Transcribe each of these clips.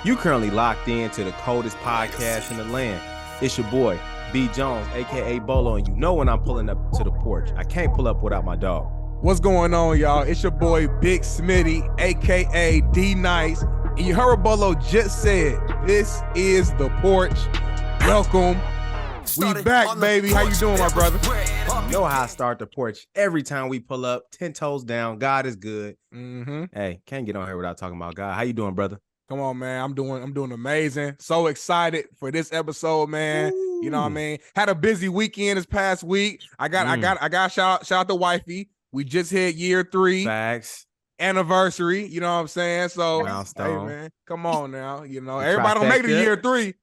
You currently locked in to the coldest podcast in the land. It's your boy, B. Jones, a.k.a. Bolo, and you know when I'm pulling up to the porch. I can't pull up without my dog. What's going on, y'all? It's your boy, Big Smitty, a.k.a. D Nice. And you heard Bolo just said, this is the porch. Welcome. We back, baby. How you doing, my brother? You know how I start the porch every time we pull up, 10 toes down. God is good. Hey, can't get on here without talking about God. How you doing, brother? Come on, man. I'm doing amazing. So excited for this episode, man. Ooh. You know what I mean? Had a busy weekend this past week. I got shout out to wifey. We just hit year 3. Facts. Anniversary. You know what I'm saying? So, milestone. Hey, man, come on now. You know, everybody don't make it to year 3.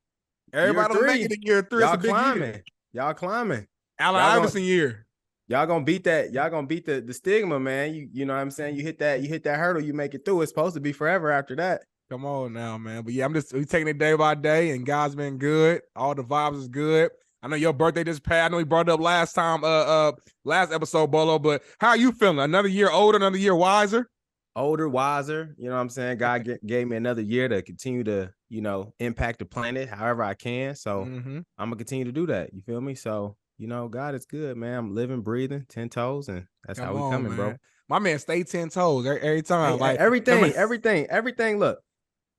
Everybody don't make it to year 3. Y'all it's a big climbing. Year. Y'all climbing. Allen Iverson year. Y'all gonna beat that. Y'all gonna beat the stigma, man. You know what I'm saying? You hit that hurdle, you make it through. It's supposed to be forever after that. Come on now, man. But yeah, we taking it day by day, and God's been good. All the vibes is good. I know your birthday just passed. I know we brought it up last time, last episode, Bolo. But how are you feeling? Another year older, another year wiser? Older, wiser. You know what I'm saying? God gave me another year to continue to, impact the planet however I can. So I'm gonna continue to do that. You feel me? So, God is good, man. I'm living, breathing, 10 toes, and that's how we coming, man. Bro. My man stay 10 toes every time. Hey, everything. Look.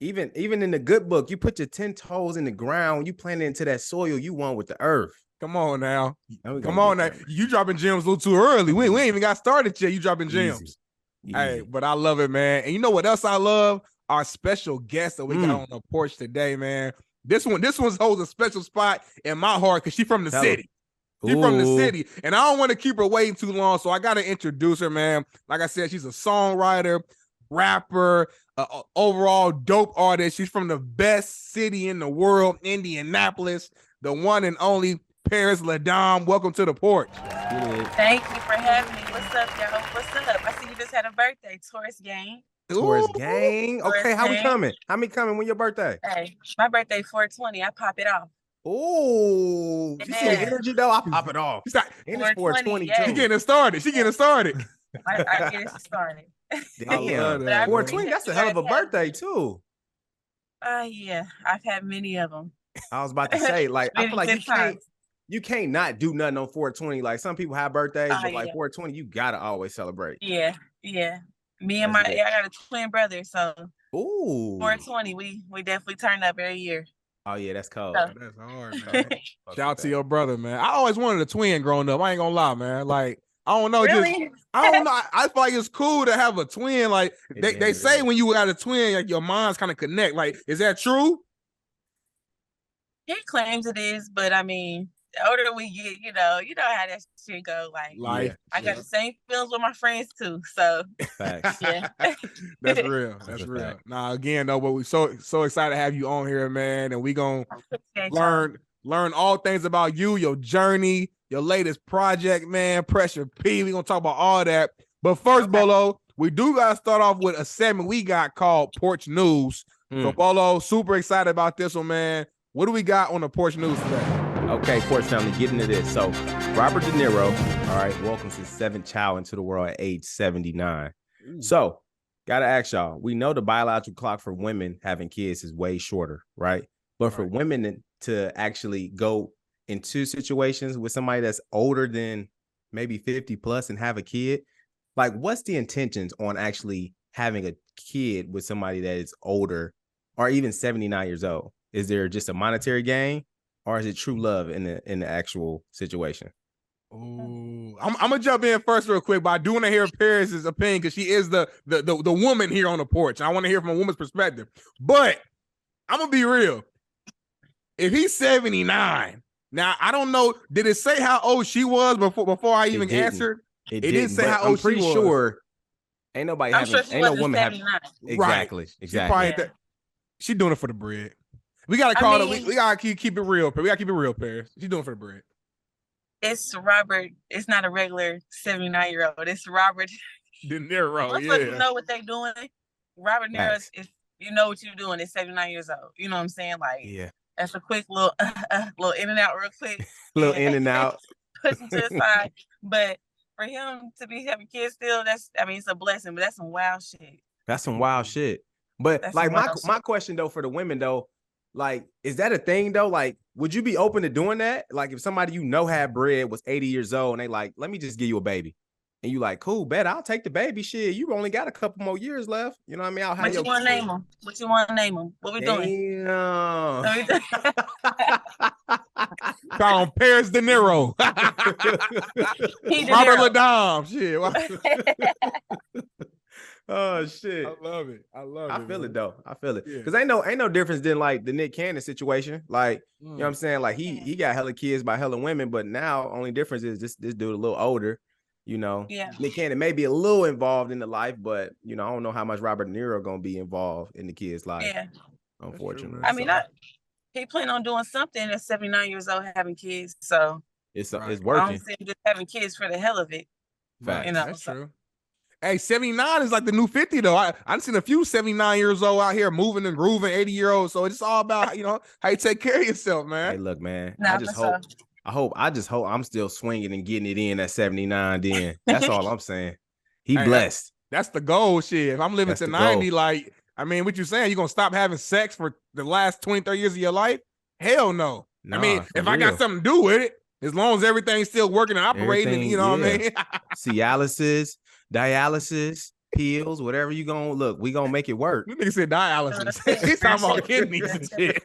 Even in the good book, you put your 10 toes in the ground, you plant it into that soil you want with the earth. Come on now. Come on now. You dropping gems a little too early. We ain't even got started yet. You dropping gems. Easy. Hey, but I love it, man. And you know what else I love? Our special guest that we got on the porch today, man. This one holds a special spot in my heart because she's from the city. She's from the city. And I don't want to keep her waiting too long, so I got to introduce her, man. Like I said, she's a songwriter, rapper, overall dope artist. She's from the best city in the world, Indianapolis, the one and only Parris LaDame. Welcome to the porch. Thank you for having me. What's up, y'all? What's up? I see you just had a birthday. Taurus gang. Taurus gang. Okay, how we coming? How many coming? When your birthday? Hey, my birthday 420. I pop it off. Oh, you see the energy though? I pop it off. And it's 420. She getting it started. I get it started. Damn, 420. That's a hell of a birthday too. Yeah, I've had many of them. I was about to say, like, I feel like you can't not do nothing on 420. Like some people have birthdays, but like 420, you gotta always celebrate. Yeah. Me and I got a twin brother, so 420, we definitely turn up every year. Oh yeah, that's cold. So. That's hard, man. Shout out to your brother, man. I always wanted a twin growing up. I ain't gonna lie, man. Like, I don't know. Really? I don't know. I feel like it's cool to have a twin. Like they say when you got a twin, like your minds kind of connect. Like, is that true? He claims it is, but I mean, the older we get, you know how that shit go. Like, I got the same feelings with my friends too. So, facts. Yeah, that's real. That's real. Fact. Now, again, though, but we so excited to have you on here, man, and we gonna learn all things about you, your journey, your latest project, man. Pressure P. We gonna talk about all that. But first, Bolo, we do gotta start off with a segment we got called Porch News. So, Bolo, super excited about this one, man. What do we got on the Porch News today? Okay, Porch family, get into this. So, Robert De Niro, all right, welcomes his 7th child into the world at age 79. So, gotta ask y'all, we know the biological clock for women having kids is way shorter, right? But for women to actually go into situations with somebody that's older than maybe 50 plus and have a kid, like what's the intentions on actually having a kid with somebody that is older or even 79 years old? Is there just a monetary gain, or is it true love in the actual situation? Oh, I'm gonna jump in first real quick, but I do want to hear Parris's opinion because she is the woman here on the porch. I want to hear from a woman's perspective. But I'm gonna be real. If he's 79, now I don't know. Did it say how old she was before I even answered? It didn't say how old she was. I'm pretty sure ain't nobody having, ain't no woman having. Exactly. She's doing it for the bread. We gotta call it. We gotta keep it real. We gotta keep it real, Parris. She's doing it for the bread. It's Robert. It's not a regular 79-year-old. It's Robert De Niro. Once you know what they're doing, Robert De Niro is. You know what you're doing. It's 79 years old. You know what I'm saying? Like, that's a quick little in and out, real quick. Little in and out. Push him to the side. But for him to be having kids still, it's a blessing. But that's some wild shit. That's some wild shit. But like my question though for the women though, like, is that a thing though? Like, would you be open to doing that? Like, if somebody you know had bread was 80 years old and they like, let me just give you a baby. And you like, cool, bet I'll take the baby. Shit, you only got a couple more years left. You know what I mean? What you want to name them? What you want to name them? What we doing? Call him Parris De Niro. Robert LaDame. Shit. Oh shit. I love it. I feel it though. I feel it. Because ain't no difference than like the Nick Cannon situation. Like, you know what I'm saying? Like he got hella kids by hella women, but now only difference is this dude a little older. You know, Nick Cannon may be a little involved in the life, but you know, I don't know how much Robert De Niro gonna be involved in the kid's life. Yeah, unfortunately. I mean, he plan on doing something at 79 years old, having kids. So it's working. I don't see him just having kids for the hell of it. Facts. You know, that's true. Hey, 79 is like the new 50 though. I've seen a few 79 years old out here moving and grooving, 80-year-olds. So it's all about, you know, how you take care of yourself, man. Hey, look, man. I just hope I'm still swinging and getting it in at 79 then. That's all I'm saying. He blessed. That's the goal, shit. If I'm living to 90, goal. Like, I mean, what you saying? You going to stop having sex for the last 20, 30 years of your life? Hell no. Nah, I mean, if I got something to do with it, as long as everything's still working and operating, you know what I mean? Dialysis, pills, whatever you gonna look, we gonna make it work. You nigga said dialysis. He's talking about kidneys and shit.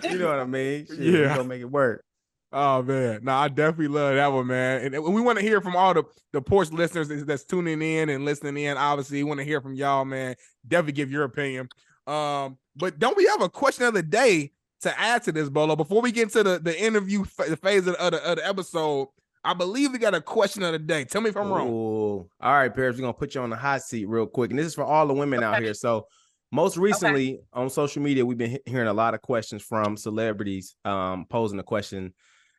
You know what I mean? Shit, yeah, we gonna make it work. Oh man, no, I definitely love that one, man. And we want to hear from all the Porch listeners that's tuning in and listening in. Obviously, we want to hear from y'all, man. Definitely give your opinion. But don't we have a question of the day to add to this, Bolo? Before we get into the interview phase of the episode, I believe we got a question of the day. Tell me if I'm wrong. All right, Parris, we're gonna put you on the hot seat real quick, and this is for all the women out here. So, most recently on social media, we've been hearing a lot of questions from celebrities posing a question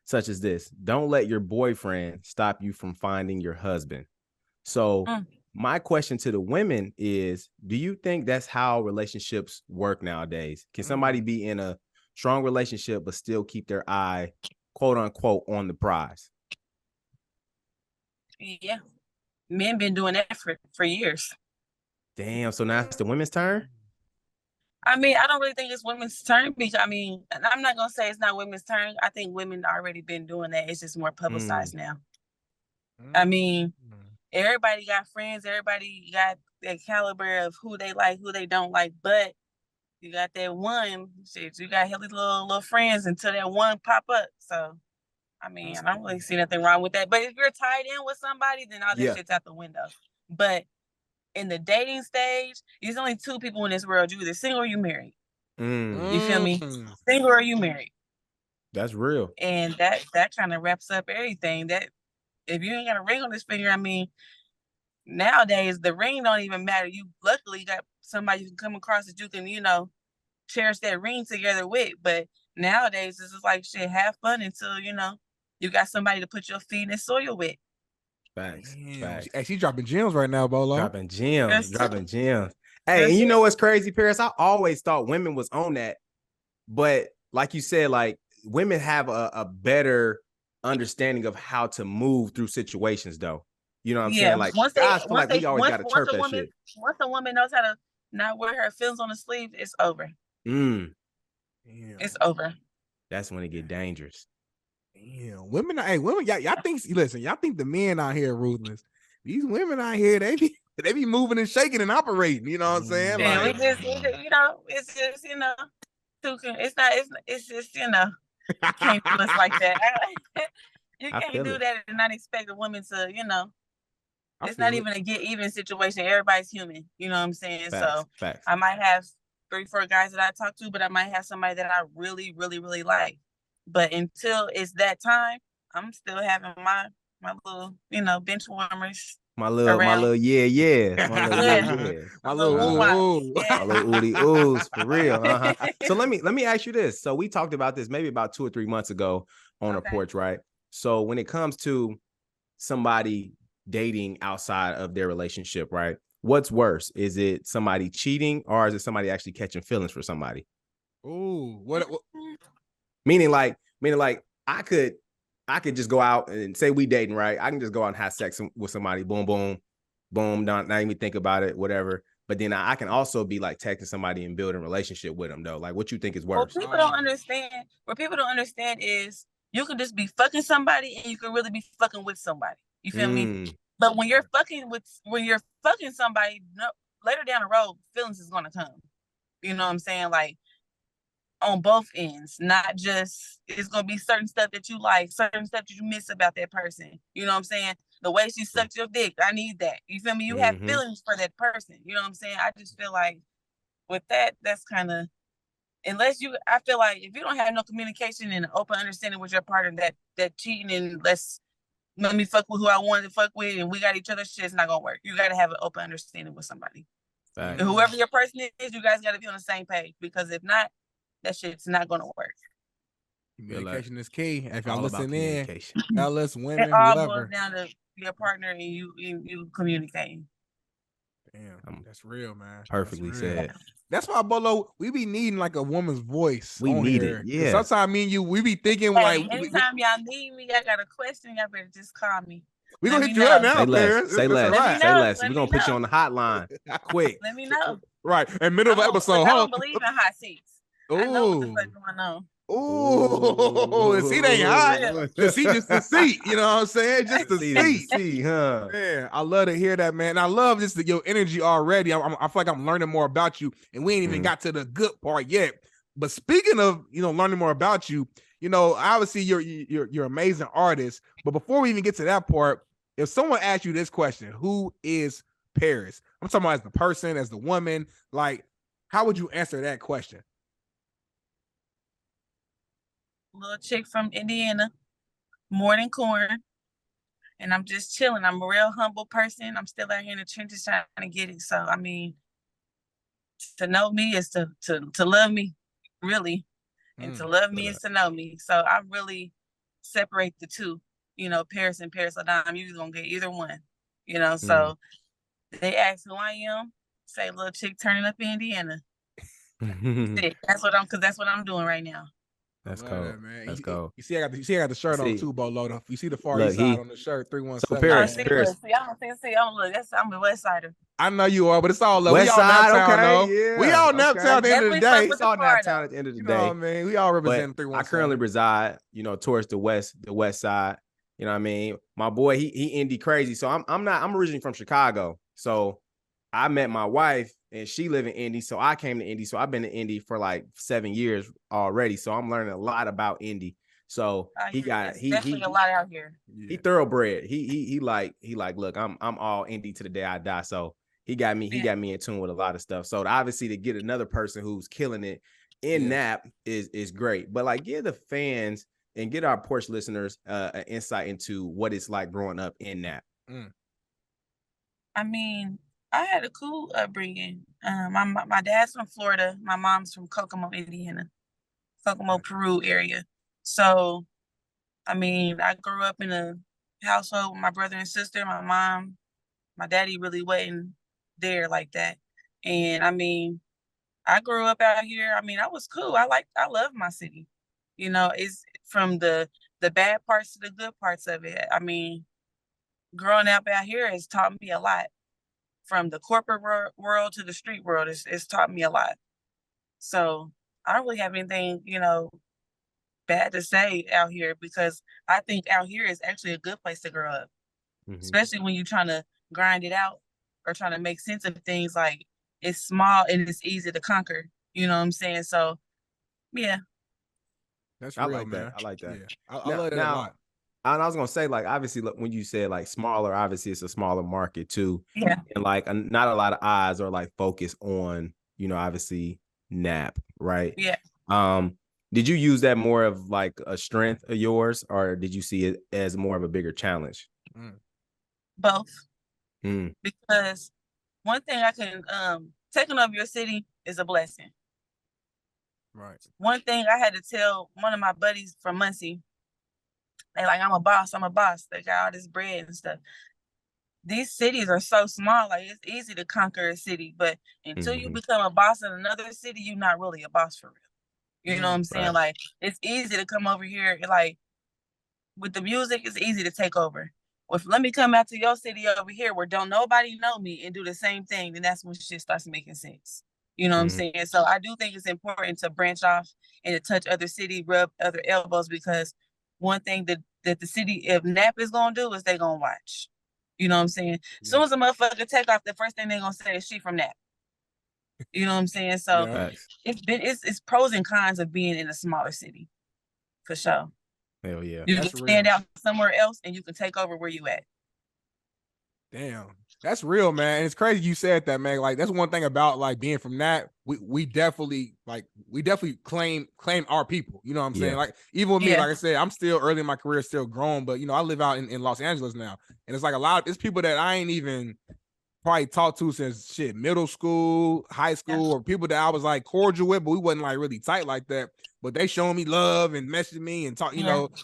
such as this: don't let your boyfriend stop you from finding your husband. So, my question to the women is: do you think that's how relationships work nowadays? Can somebody be in a strong relationship but still keep their eye, quote unquote, on the prize? Yeah, men been doing that for years. Damn, so now it's the women's turn? I mean, I don't really think it's women's turn because, I mean, I'm not going to say it's not women's turn. I think women already been doing that. It's just more publicized now. I mean, everybody got friends. Everybody got that caliber of who they like, who they don't like. But you got that one, shit, you got hella little friends until that one pop up. So, I mean, I don't really see nothing wrong with that. But if you're tied in with somebody, then all that shit's out the window. But in the dating stage, there's only two people in this world. You either single or you married. You feel me? Single or you married. That's real. And that kind of wraps up everything. That if you ain't got a ring on this finger, I mean, nowadays the ring don't even matter. You luckily got somebody you can come across that you can, you know, cherish that ring together with. But nowadays it's just like shit, have fun until, you know, you got somebody to put your feet in the soil with. Facts. Hey, she's dropping gems right now, Bolo. Dropping gems. Hey, and you know what's crazy, Parris? I always thought women was on that. But like you said, like women have a better understanding of how to move through situations, though. You know what I'm saying? Like guys feel like we always got to chirp that shit. Once a woman knows how to not wear her feelings on the sleeve, it's over. It's over. That's when it get dangerous. Damn, women, y'all think, listen, y'all think the men out here are ruthless. These women out here, they be moving and shaking and operating, you know what I'm saying? Yeah, like, you know, it's just, you know, it's just, you know, you can't do us like that. You can't do that and not expect a woman to, you know, it's not even a get even situation. Everybody's human, you know what I'm saying? Facts. I might have 3-4 guys that I talk to, but I might have somebody that I really, really, really like. But until it's that time, I'm still having my little, you know, bench warmers. My little yeah. My little ooty oohs for real. So let me ask you this. So we talked about this maybe about 2 or 3 months ago on a porch, right? So when it comes to somebody dating outside of their relationship, right? What's worse? Is it somebody cheating or is it somebody actually catching feelings for somebody? Ooh, what? Meaning like I could just go out and say we dating, right? I can just go out and have sex with somebody, boom, don't not even think about it, whatever. But then I can also be like texting somebody and building a relationship with them though. Like, what you think is worse? What people don't understand is you can just be fucking somebody and you can really be fucking with somebody. You feel me? But when you're fucking somebody, later down the road, feelings is gonna come. You know what I'm saying? Like on both ends, not just it's gonna be certain stuff that you like, certain stuff that you miss about that person. You know what I'm saying? The way she sucked your dick, I need that. You feel me? You have feelings for that person. You know what I'm saying? I just feel like with that, that's kind of I feel like if you don't have no communication and open understanding with your partner that cheating and let me fuck with who I wanted to fuck with and we got each other, shit's not gonna work. You gotta have an open understanding with somebody. And whoever your person is, you guys gotta be on the same page, because if not, that shit's not gonna work. Communication is key. If y'all listen in, fellas, women, it all whoever. boils down to your partner and you communicating. Damn, that's real, man. Perfectly said. That's why, Bolo, we be needing like a woman's voice. We need here. it. Yeah. Sometimes me and you, we be thinking anytime y'all need me, I got a question, y'all better just call me. We gonna hit you up now. Say less. We're gonna put you on the hotline quick. Let me know. Right. In middle of the episode. I don't believe in hot seats. I know what the fuck going on. Ooh, the seat ain't hot. The seat just the seat. You know what I'm saying? Just the seat. Huh? Man, I love to hear that, man. I love this your energy already. I feel like I'm learning more about you, and we ain't even got to the good part yet. But speaking of, learning more about you, obviously you're an amazing artist. But before we even get to that part, if someone asks you this question, who is Parris? I'm talking about as the person, as the woman. Like, how would you answer that question? Little chick from Indiana, more than corn, and I'm just chilling. I'm a real humble person. I'm still out here in the trenches trying to get it. So I mean, to know me is to love me, really, and to love me is to know me. So I really separate the two. Parris and Parris LaDame. You're gonna get either one. So they ask who I am. Say little chick turning up in Indiana. That's what I'm doing right now. That's cool, man. That's cool. You see, I got the shirt on too, Bolo. You see the far east side on the shirt, 317. So Parris. I'm a West Sider. I know you are, but it's all love. West side, okay. Yeah. We all Naptown at the end of the day. It's all Naptown at the end of the day. I mean? We all represent 317. I currently reside, towards the west side. You know what I mean? My boy, he indie crazy. So I'm originally from Chicago. So I met my wife and she live in Indy. So I came to Indy. So I've been to Indy for like 7 years already. So I'm learning a lot about Indy. So he definitely a lot out here. He thoroughbred. He like, look, I'm all Indy to the day I die. So he got me in tune with a lot of stuff. So obviously to get another person who's killing it in Nap is great. But like, give the fans and get our Porch listeners an insight into what it's like growing up in Nap. I mean, I had a cool upbringing. My dad's from Florida. My mom's from Kokomo, Indiana, Kokomo, Peru area. So, I mean, I grew up in a household with my brother and sister. My mom, my daddy really wasn't there like that. And I mean, I grew up out here. I mean, I was cool. I love my city. It's from the bad parts to the good parts of it. I mean, growing up out here has taught me a lot. From the corporate world to the street world, it's taught me a lot. So I don't really have anything, bad to say out here, because I think out here is actually a good place to grow up, especially when you're trying to grind it out or trying to make sense of things. Like, it's small and it's easy to conquer. You know what I'm saying? So, yeah. That's real, like man. That. I like that. Yeah. I love that a lot. And I was gonna say, like, obviously, when you said like smaller, obviously it's a smaller market too. Yeah. And like not a lot of eyes are like focused on, obviously Nap, right? Yeah. Did you use that more of like a strength of yours, or did you see it as more of a bigger challenge? Both. Because one thing I can taking over your city is a blessing. Right. One thing I had to tell one of my buddies from Muncie, they like, I'm a boss. They got all this bread and stuff. These cities are so small, like it's easy to conquer a city, but until you become a boss in another city, you're not really a boss for real. You know what I'm saying? Right. Like, it's easy to come over here, like with the music, it's easy to take over. Well, if let me come out to your city over here where don't nobody know me and do the same thing, then that's when shit starts making sense. You know what I'm saying? So I do think it's important to branch off and to touch other city, rub other elbows, because one thing that the city of Napa is gonna do is they gonna watch. You know what I'm saying? As soon as a motherfucker take off, the first thing they're gonna say is she from Napa. You know what I'm saying? So it's pros and cons of being in a smaller city, for sure. Hell yeah. You can stand out somewhere else and you can take over where you at. Damn. That's real, man. And it's crazy you said that, man. Like, that's one thing about like being from that. We definitely claim our people. You know what I'm saying? Like, even with me, like I said, I'm still early in my career, still growing, but I live out in Los Angeles now. And it's like it's people that I ain't even probably talked to since middle school, high school, or people that I was like cordial with, but we wasn't like really tight like that. But they showing me love and messaging me and talk,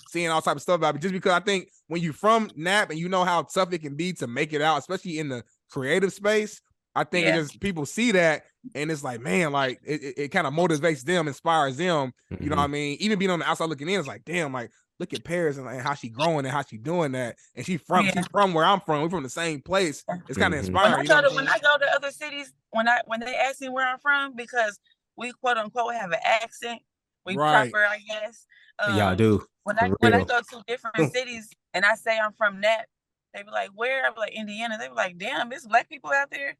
seeing all type of stuff about it. Just because I think when you from Nap and you know how tough it can be to make it out, especially in the creative space, I think it just people see that and it's like, man, like it kind of motivates them, inspires them. You know what I mean? Even being on the outside looking in, it's like, damn, like look at Parris and like how she growing and how she doing that. And she's from where I'm from. We're from the same place. It's kind of inspiring. When I go to other cities, when they ask me where I'm from, because we quote unquote have an accent, we proper, I guess. Y'all do. When I go to different cities and I say I'm from Nap, they be like, where? I be like, Indiana. They be like, damn, it's black people out there.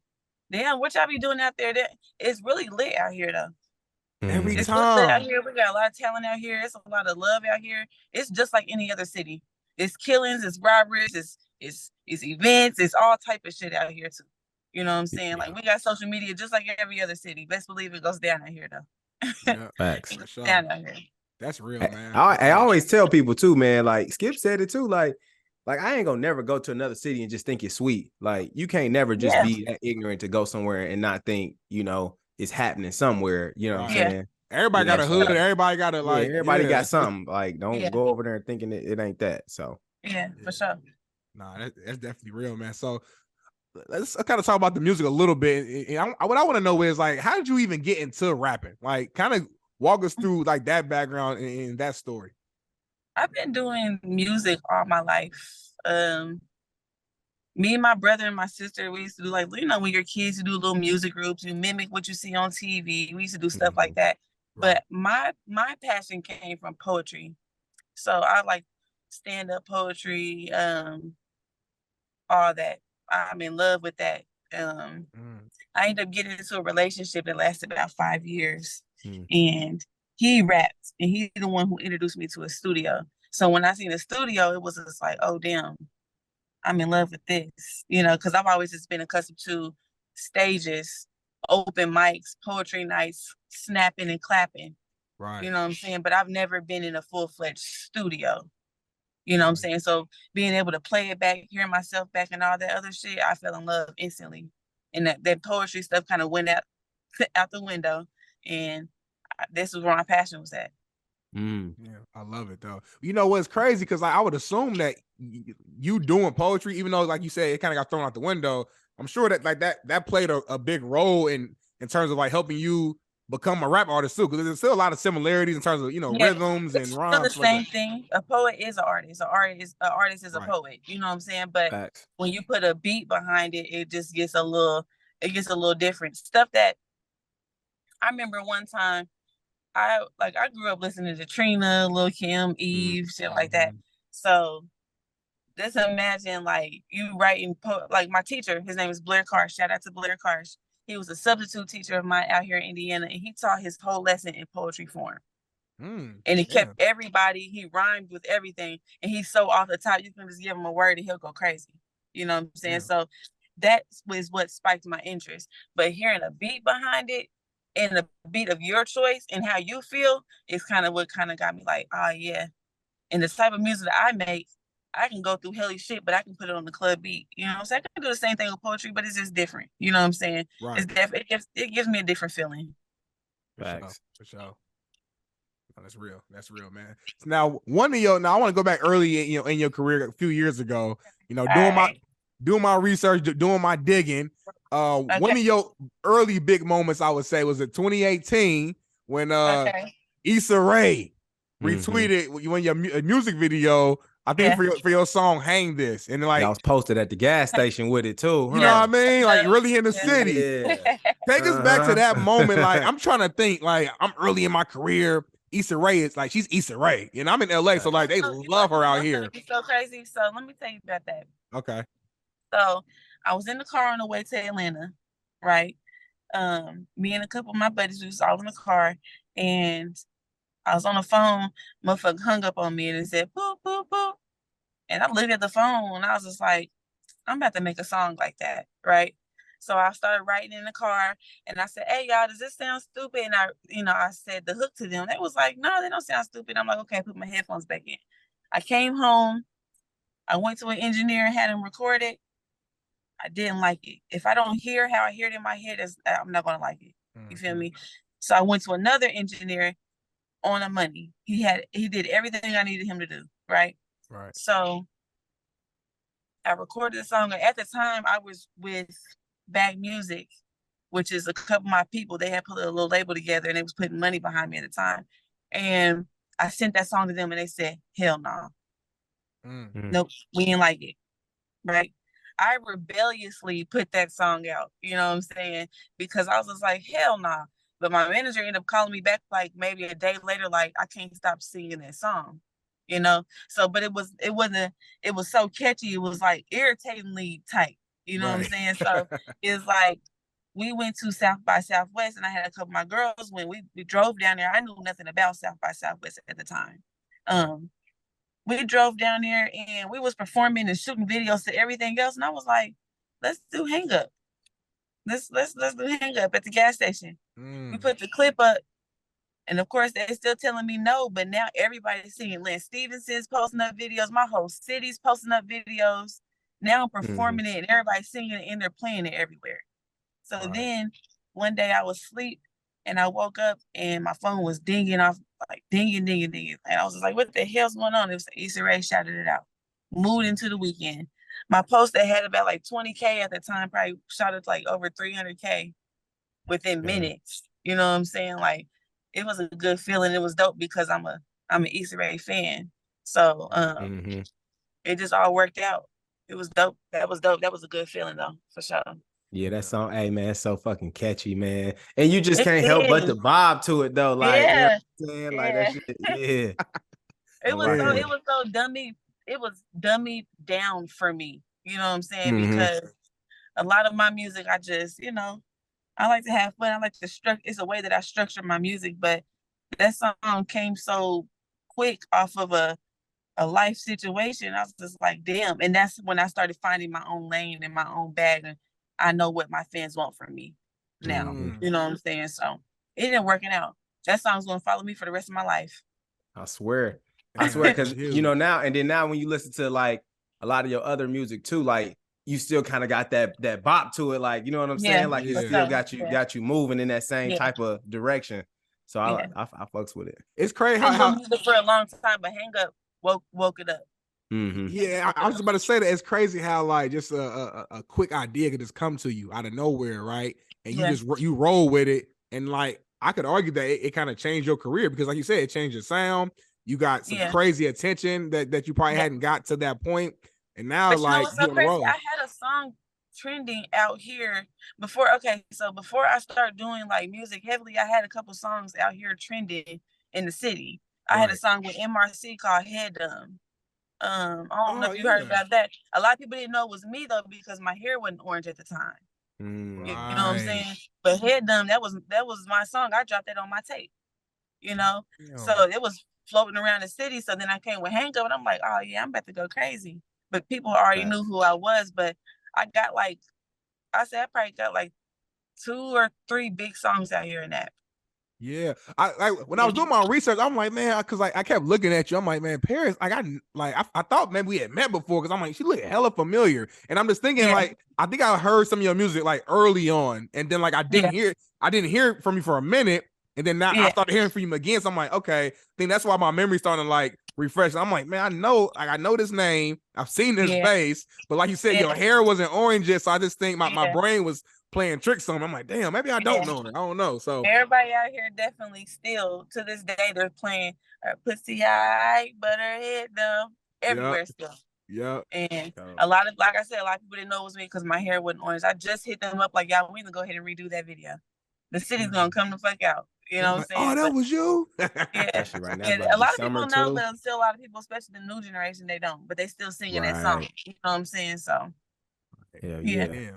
Damn, what y'all be doing out there? It's really lit out here though. Every it's time lit out here. We got a lot of talent out here. It's a lot of love out here. It's just like any other city. It's killings, it's robberies, it's events, it's all type of shit out here too. You know what I'm saying? Like we got social media just like every other city. Best believe it goes down out here though. Facts. For sure. Down out here. That's real, man. I always tell people too, man. Like Skip said it too. Like I ain't gonna never go to another city and just think it's sweet. Like you can't never just be that ignorant to go somewhere and not think it's happening somewhere. You know what I'm saying? Everybody got a hood. Everybody got a everybody got something. Like don't go over there thinking it ain't that. So for sure. Nah, that's definitely real, man. So let's kind of talk about the music a little bit. What I want to know is like, how did you even get into rapping? Like, kind of walk us through like that background and that story. I've been doing music all my life. Me and my brother and my sister, we used to do like, when you're kids, you do little music groups, you mimic what you see on TV. We used to do stuff like that. Right. But my passion came from poetry. So I like stand-up poetry, all that. I'm in love with that. I ended up getting into a relationship that lasted about 5 years. And he raps, and he's the one who introduced me to a studio. So when I seen the studio, it was just like, oh, damn, I'm in love with this, because I've always just been accustomed to stages, open mics, poetry nights, snapping and clapping. Right. You know what I'm saying? But I've never been in a full-fledged studio. You know what I'm saying? So being able to play it back, hearing myself back and all that other shit, I fell in love instantly. And that poetry stuff kind of went out the window. And this is where my passion was at. Yeah, I love it though. You know what's crazy? Because I would assume that you doing poetry, even though like you said, it kind of got thrown out the window. I'm sure that like that played a big role in terms of like helping you become a rap artist too. Because there's still a lot of similarities in terms of rhythms and rhymes. It's the same thing. A poet is an artist. An artist is a poet. You know what I'm saying? But when you put a beat behind it, it just gets a little different. Stuff that I remember one time. I grew up listening to Trina, Lil Kim, Eve, shit like that. So just imagine like you writing like my teacher, his name is Blair Karsh. Shout out to Blair Karsh. He was a substitute teacher of mine out here in Indiana, and he taught his whole lesson in poetry form. And he kept everybody, he rhymed with everything, and he's so off the top, you can just give him a word and he'll go crazy. You know what I'm saying? So that was what spiked my interest. But hearing a beat behind it, and the beat of your choice and how you feel is kind of what kind of got me like, oh yeah. And the type of music that I make, I can go through helly shit, but I can put it on the club beat. You know what I'm saying? I can do the same thing with poetry, but it's just different. You know what I'm saying? Right. It gives me a different feeling. Facts. For sure. Oh, that's real. That's real, man. So now I want to go back early in your career a few years ago, doing my research, doing my digging. One of your early big moments, I would say, was in 2018 when Issa Rae retweeted when your music video I think for your song "Hang This," and like I was posted at the gas station with it too. You know what I mean? Like really in the city. Yeah. Take us back to that moment. Like I'm trying to think. Like I'm early in my career. Issa Rae is like she's Issa Rae, and I'm in LA, so like they love her out here. It's so crazy. So let me tell you about that. Okay. So I was in the car on the way to Atlanta, right? Me and a couple of my buddies, we was all in the car, and I was on the phone. Motherfucker hung up on me and it said boop boop boop, and I looked at the phone and I was just like, I'm about to make a song like that, right? So I started writing in the car and I said, hey, y'all, does this sound stupid? And I said the hook to them. They was like, no, they don't sound stupid. I'm like, okay, put my headphones back in. I came home. I went to an engineer and had him record it. I didn't like it. If I don't hear how I hear it in my head, I'm not going to like it. You feel me? So I went to another engineer on the money. He did everything I needed him to do, right? Right. So I recorded the song. At the time, I was with Bag Music, which is a couple of my people. They had put a little label together and they was putting money behind me at the time. And I sent that song to them and they said, hell no. Nope, we didn't like it. Right? I rebelliously put that song out. You know what I'm saying? Because I was just like, hell no. But my manager ended up calling me back like maybe a day later, like, I can't stop singing that song. You know? So, but it was so catchy. It was like irritatingly tight. You know what I'm saying? So it's like we went to South by Southwest and I had a couple of my girls when we drove down there. I knew nothing about South by Southwest at the time. We drove down there and we was performing and shooting videos to everything else. And I was like, let's do Hang Up. Let's do Hang Up at the gas station. We put the clip up. And of course, they're still telling me no, but now everybody's singing. Lynn Stevenson's posting up videos. My whole city's posting up videos. Now I'm performing it and everybody's singing it and they're playing it everywhere. So then one day I was asleep and I woke up and my phone was dinging off, like dinging. And I was just like, what the hell's going on? It was Issa Rae shouted it out. Moved into the weekend. My post that had about like 20K at the time probably shot it like over 300K within minutes. You know what I'm saying? Like, it was a good feeling. It was dope because I'm an Issa Rae fan. So it just all worked out. It was dope. That was dope. That was a good feeling though, for sure. Yeah, that song, hey man, it's so fucking catchy, man. And you just can't help but the vibe to it though. Like, you know what I'm saying? Like that shit, It was so dummy. It was dummied down for me. You know what I'm saying? Because a lot of my music, I just, I like to have fun. I like to it's a way that I structure my music, but that song came so quick off of a life situation. I was just like, damn. And that's when I started finding my own lane and my own bag. And I know what my fans want from me now. You know what I'm saying? So it didn't working out. That song's going to follow me for the rest of my life. I swear. Because, now, and then now when you listen to like a lot of your other music too, like you still kind of got that bop to it. Like, you know what I'm saying? Like it still got you moving in that same type of direction. So I fucks with it. It's crazy how music for a long time, but Hang Up woke it up. Yeah, I was about to say that it's crazy how like just a quick idea could just come to you out of nowhere, right? And you roll with it, and like I could argue that it kind of changed your career because, like you said, it changed your sound. You got some crazy attention that you probably hadn't got to that point, and now but like you know, I had a song trending out here before. Okay, so before I started doing like music heavily, I had a couple songs out here trending in the city. I had a song with MRC called Head Dumb. I don't know if you heard about that. A lot of people didn't know it was me though because my hair wasn't orange at the time. You know what I'm saying? But Head Dumb, that was my song. I dropped that on my tape. So it was floating around the city. So then I came with Hang Up and I'm like, oh yeah, I'm about to go crazy. But people already knew who I was. But I got I probably got like 2 or 3 big songs out here in that. Yeah, when I was doing my research, I'm like, man, because I kept looking at you. I'm like, man, Parris, I thought maybe we had met before because I'm like, she looked hella familiar, and I'm just thinking like, I think I heard some of your music like early on, and then like I didn't hear from you for a minute, and then now I started hearing from you again. So I'm like, okay, I think that's why my memory started like refresh. I'm like, man, I know this name, I've seen this face, but like you said, your hair wasn't orange yet, so I just think my brain was playing tricks on me. I'm like, damn, maybe I don't know her. I don't know. So everybody out here definitely still to this day they're playing pussy high, but her head dumb. everywhere still. Yeah. And a lot of, like I said, a lot of people didn't know it was me because my hair wasn't orange. I just hit them up like, y'all, we need to go ahead and redo that video. The city's gonna come the fuck out. You know what I'm saying? Oh, that was you? Yeah. Right now, A lot of people know, but still a lot of people, especially the new generation, they don't. But they still singing that song. You know what I'm saying? So yeah.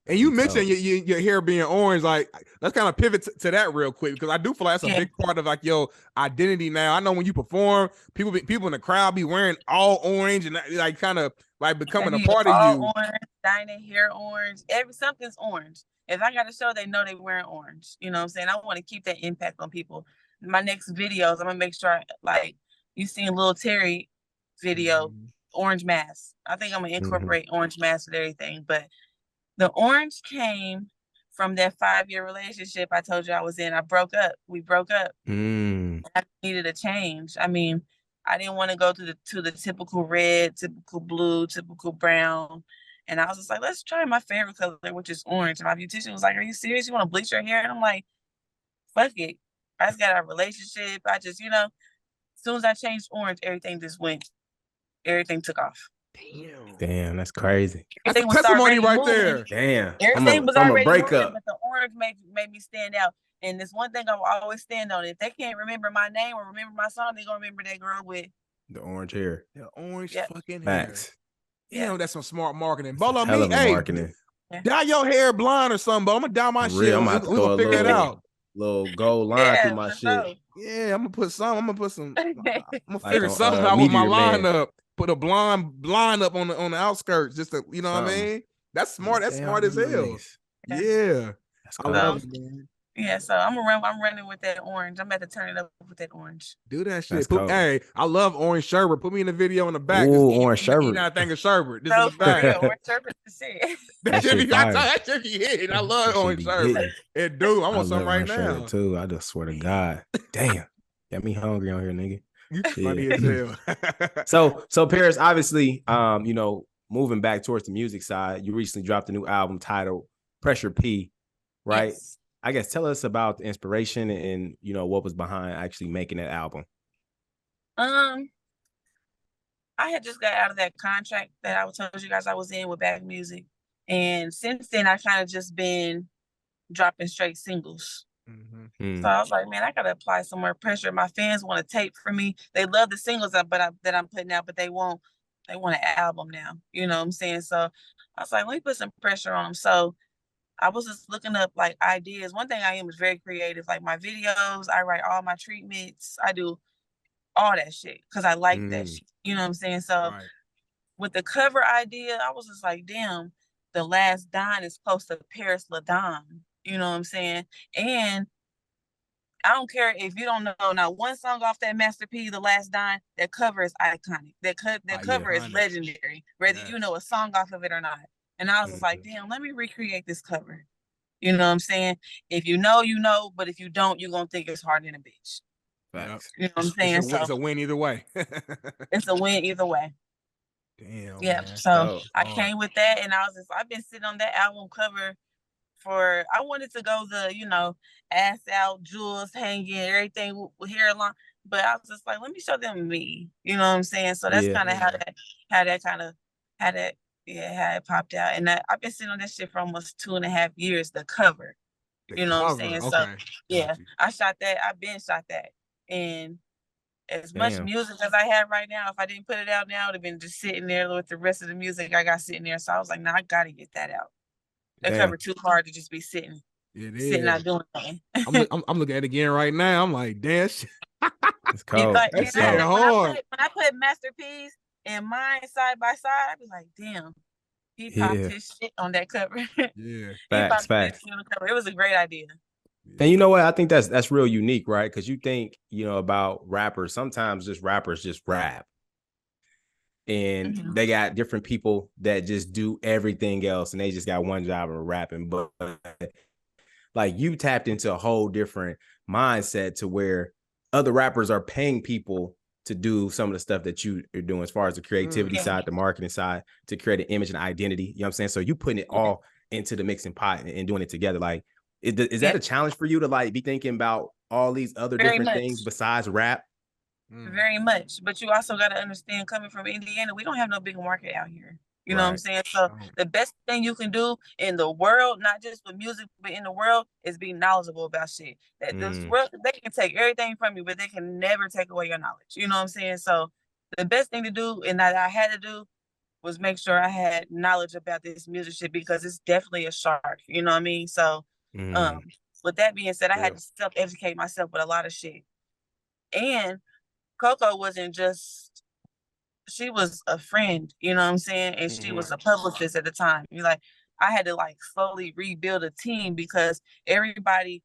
And you mentioned your hair being orange. Like, let's kind of pivot to that real quick, because I do feel like that's a big part of like your identity now. I know when you perform, people in the crowd be wearing all orange and like kind of like becoming a part of you. Orange, dyeing their hair orange. Something's orange. If I got a show, they know they wearing orange. You know what I'm saying? I want to keep that impact on people. My next videos, I'm gonna make sure, like you seen Lil Terry video, orange mask. I think I'm gonna incorporate orange mask with everything. But the orange came from that 5-year relationship I told you I was in. We broke up. I needed a change. I mean, I didn't want to go to the typical red, typical blue, typical brown. And I was just like, let's try my favorite color, which is orange. And my beautician was like, are you serious? You want to bleach your hair? And I'm like, fuck it. I just got a relationship. I just, as soon as I changed orange, everything took off. Damn, that's crazy. That's a testimony right there. Damn. Everything was already moving, but the orange made me stand out. And this one thing I will always stand on. If they can't remember my name or remember my song, they're gonna remember that girl with the orange hair. The orange fucking Facts. hair. Yeah, that's some smart marketing. Bolo, marketing. Dye your hair blonde or something, but I'm gonna dye my shit. I'm about to throw figure it out. Little gold line through my shit. Yeah, I'm gonna put some. I'm gonna figure like something out with my lineup. Put a blonde up on the outskirts, just to, what I mean. That's smart. That's smart as hell. Yeah, I love it, man. Yeah, so I'm running with that orange. I'm about to turn it up with that orange. Do that shit. Hey, I love orange sherbet. Put me in the video in the back. Ooh, orange sherbet. You gotta think of sherbet. This is the back. Orange sherbet is it. That should be hitting. I love orange sherbet. It do. I want some right now too. I just swear to God. Damn, got me hungry on here, nigga. You funny as hell. So Parris, obviously, moving back towards the music side, you recently dropped a new album titled Pressure P, right? Yes. I guess tell us about the inspiration and what was behind actually making that album. I had just got out of that contract that I told you guys I was in with Back Music, and since then I kind of just been dropping straight singles. So I was like, man, I gotta apply some more pressure. My fans want a tape from me. They love the singles that I'm putting out, but they want an album now. You know what I'm saying? So I was like, let me put some pressure on them. So I was just looking up like ideas. One thing I am is very creative. Like my videos, I write all my treatments. I do all that shit because I like that shit. You know what I'm saying? So with the cover idea, I was just like, damn, The Last Dine is close to Parris LaDame. You know what I'm saying? And I don't care if you don't know now one song off that Master P, The Last Dine, that cover is iconic. That cover is legendary, whether you know a song off of it or not. And I was just like, damn, let me recreate this cover. You know what I'm saying? If you know, you know, but if you don't, you're going to think it's hard than a bitch. Facts. You know what I'm saying? It's a win either way. It's a win either way. Damn. Yeah. Man. So I came with that, and I've been sitting on that album cover I wanted to go the, ass out, jewels hanging, everything with hair long. But I was just like, let me show them me. You know what I'm saying? So that's kind of how it popped out. And I've been sitting on that shit for almost 2.5 years, the cover. You know what I'm saying? Okay. So I've been shot that. And as much music as I have right now, if I didn't put it out now, it would have been just sitting there with the rest of the music I got sitting there. So I was like, I gotta get that out. That cover too hard to just be sitting. It is. Sitting not doing nothing. I'm looking at it again right now. I'm like, damn. It's cold. That's hard. When I put masterpiece and mine side by side, I'd be like, damn, he popped his shit on that cover. Yeah. Facts. It was a great idea. And you know what? I think that's real unique, right? Because you think, about rappers. Sometimes rappers just rap. And they got different people that just do everything else, and they just got one job of rapping. But like you tapped into a whole different mindset to where other rappers are paying people to do some of the stuff that you are doing as far as the creativity side, the marketing side, to create an image and identity. You know what I'm saying? So you putting it all into the mixing pot and doing it together. Like, is that a challenge for you to like be thinking about all these other different things besides rap? very much. But you also got to understand, coming from Indiana, we don't have no big market out here. You know what I'm saying? So the best thing you can do in the world, not just with music, but in the world, is be knowledgeable about shit. That this world, they can take everything from you, but they can never take away your knowledge. You know what I'm saying? So the best thing to do, and that I had to do, was make sure I had knowledge about this music shit, because it's definitely a shark. You know what I mean? So with that being said, I had to self-educate myself with a lot of shit. And Coco wasn't just, she was a friend, you know what I'm saying? And she was a publicist at the time. I had to slowly rebuild a team, because everybody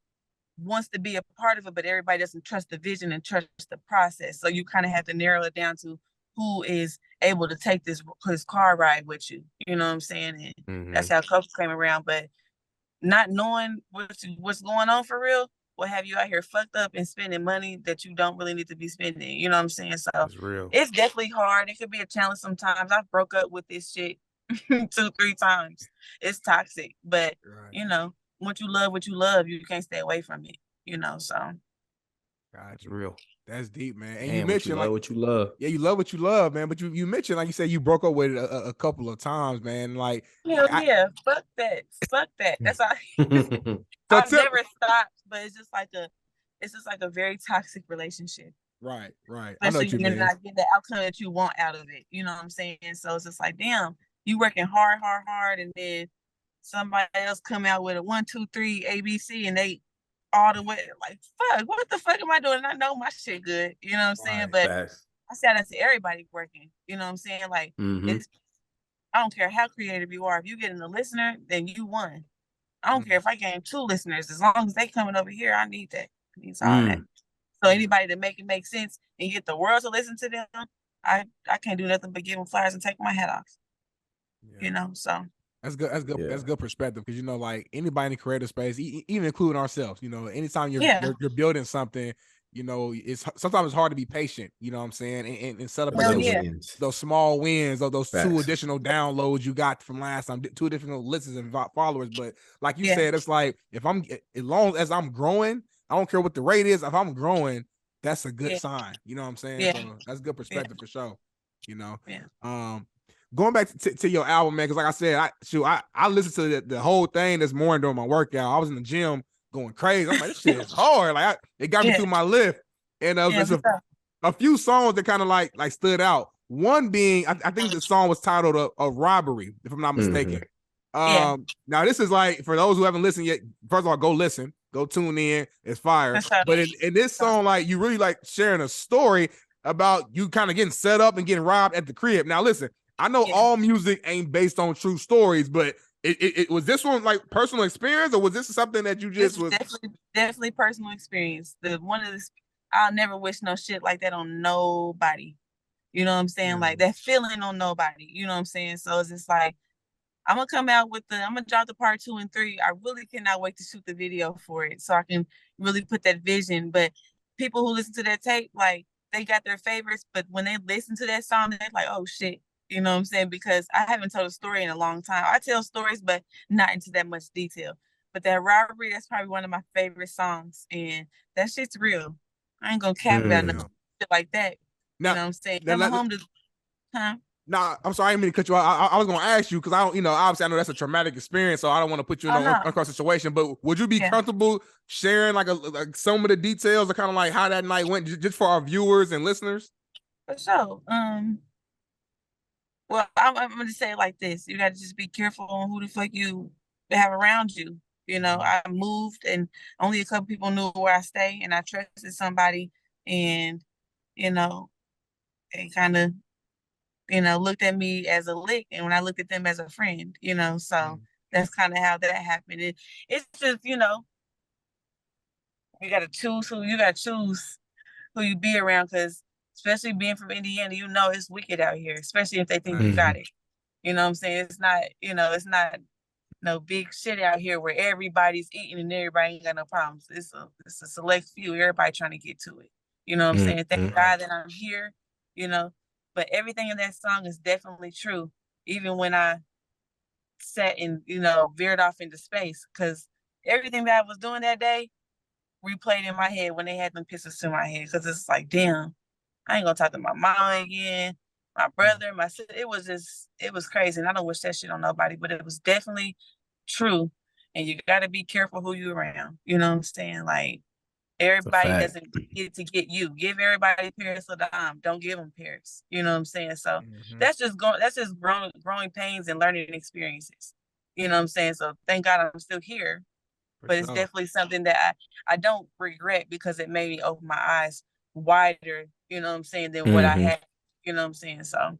wants to be a part of it, but everybody doesn't trust the vision and trust the process. So you kind of have to narrow it down to who is able to take this car ride with you. You know what I'm saying? And that's how Coco came around. But not knowing what's going on for real will have you out here fucked up and spending money that you don't really need to be spending. You know what I'm saying? So it's definitely hard. It could be a challenge sometimes. I broke up with this shit 2-3 times. It's toxic, but once you love, you can't stay away from it. So. God's real. That's deep, man. And man, you mentioned what you love. Yeah, you love what you love, man. But you mentioned, like you said, you broke up with it a couple of times, man. Fuck that. That's all. I've never stopped, but it's just like a very toxic relationship. Right. Especially I know what you mean. Not get the outcome that you want out of it. You know what I'm saying? So it's just like, damn, you working hard, and then somebody else come out with a 1, 2, 3 ABC, and they all the way fuck, what the fuck am I doing? I know my shit good. You know what I'm saying? But I said that to everybody working. You know what I'm saying? I don't care how creative you are. If you get in the listener, then you won. I don't care if I gain 2 listeners. As long as they coming over here, I need that. I need all that. So anybody to make it make sense and get the world to listen to them, I can't do nothing but give them flowers and take my hat off. So. That's good. That's good perspective, because anybody in the creative space, even including ourselves, anytime you're building something, sometimes it's hard to be patient. You know what I'm saying? And celebrate those small wins, or those 2 additional downloads you got from last time, 2 additional listens and followers. But like you said, it's like, as long as I'm growing, I don't care what the rate is. If I'm growing, that's a good sign. You know what I'm saying? Yeah. So that's good perspective for sure. Going back to your album, man, because like I said, I listened to the whole thing this morning during my workout. I was in the gym going crazy. I'm like, this shit is hard. It got me through my lift. And there's a few songs that kind of like stood out. One being, I think the song was titled a Robbery, if I'm not mistaken. Now this is for those who haven't listened yet, first of all, go listen, go tune in. It's fire. But in this song, you really sharing a story about you kind of getting set up and getting robbed at the crib. Now listen, I know all music ain't based on true stories, but it was this one personal experience, or was this something that you just was definitely personal experience? I'll never wish no shit like that on nobody. You know what I'm saying? That feeling on nobody. You know what I'm saying? So it's just I'm gonna come out I'm gonna drop the part 2 and 3. I really cannot wait to shoot the video for it, so I can really put that vision. But people who listen to that tape, they got their favorites, but when they listen to that song, they're like, oh shit. You know what I'm saying? Because I haven't told a story in a long time. I tell stories, but not into that much detail. But that Robbery, that's probably one of my favorite songs. And that shit's real. I ain't gonna cap about no shit like that. Now, you know what I'm saying? Coming home to Nah, I'm sorry, I didn't mean to cut you off. I was gonna ask you, because I don't, obviously I know that's a traumatic experience, so I don't want to put you in an uncomfortable situation. But would you be comfortable sharing some of the details of kind of how that night went, just for our viewers and listeners? For sure. Well, I'm going to say it like this. You got to just be careful on who the fuck you have around you. I moved and only a couple people knew where I stay, and I trusted somebody, and, they kind of, looked at me as a lick, and when I looked at them as a friend, so that's kind of how that happened. It's just, you got to choose who you be around, because especially being from Indiana, it's wicked out here, especially if they think you got it. You know what I'm saying? It's not, it's not no big shit out here where everybody's eating and everybody ain't got no problems. It's a select few, everybody trying to get to it. You know what I'm saying? Thank God that I'm here, but everything in that song is definitely true. Even when I sat and, veered off into space, because everything that I was doing that day replayed in my head when they had them pistols to my head, because it's like, damn, I ain't gonna talk to my mom again, my brother, my sister. It was crazy. And I don't wish that shit on nobody, but it was definitely true. And you got to be careful who you around. You know what I'm saying? Like, everybody doesn't get to get you. Give everybody Parris LaDame. Don't give them Parris. You know what I'm saying? So that's just growing pains and learning experiences. You know what I'm saying? So thank God I'm still here. But it's definitely something that I don't regret, because it made me open my eyes wider, you know what I'm saying, than what I had, you know what I'm saying? So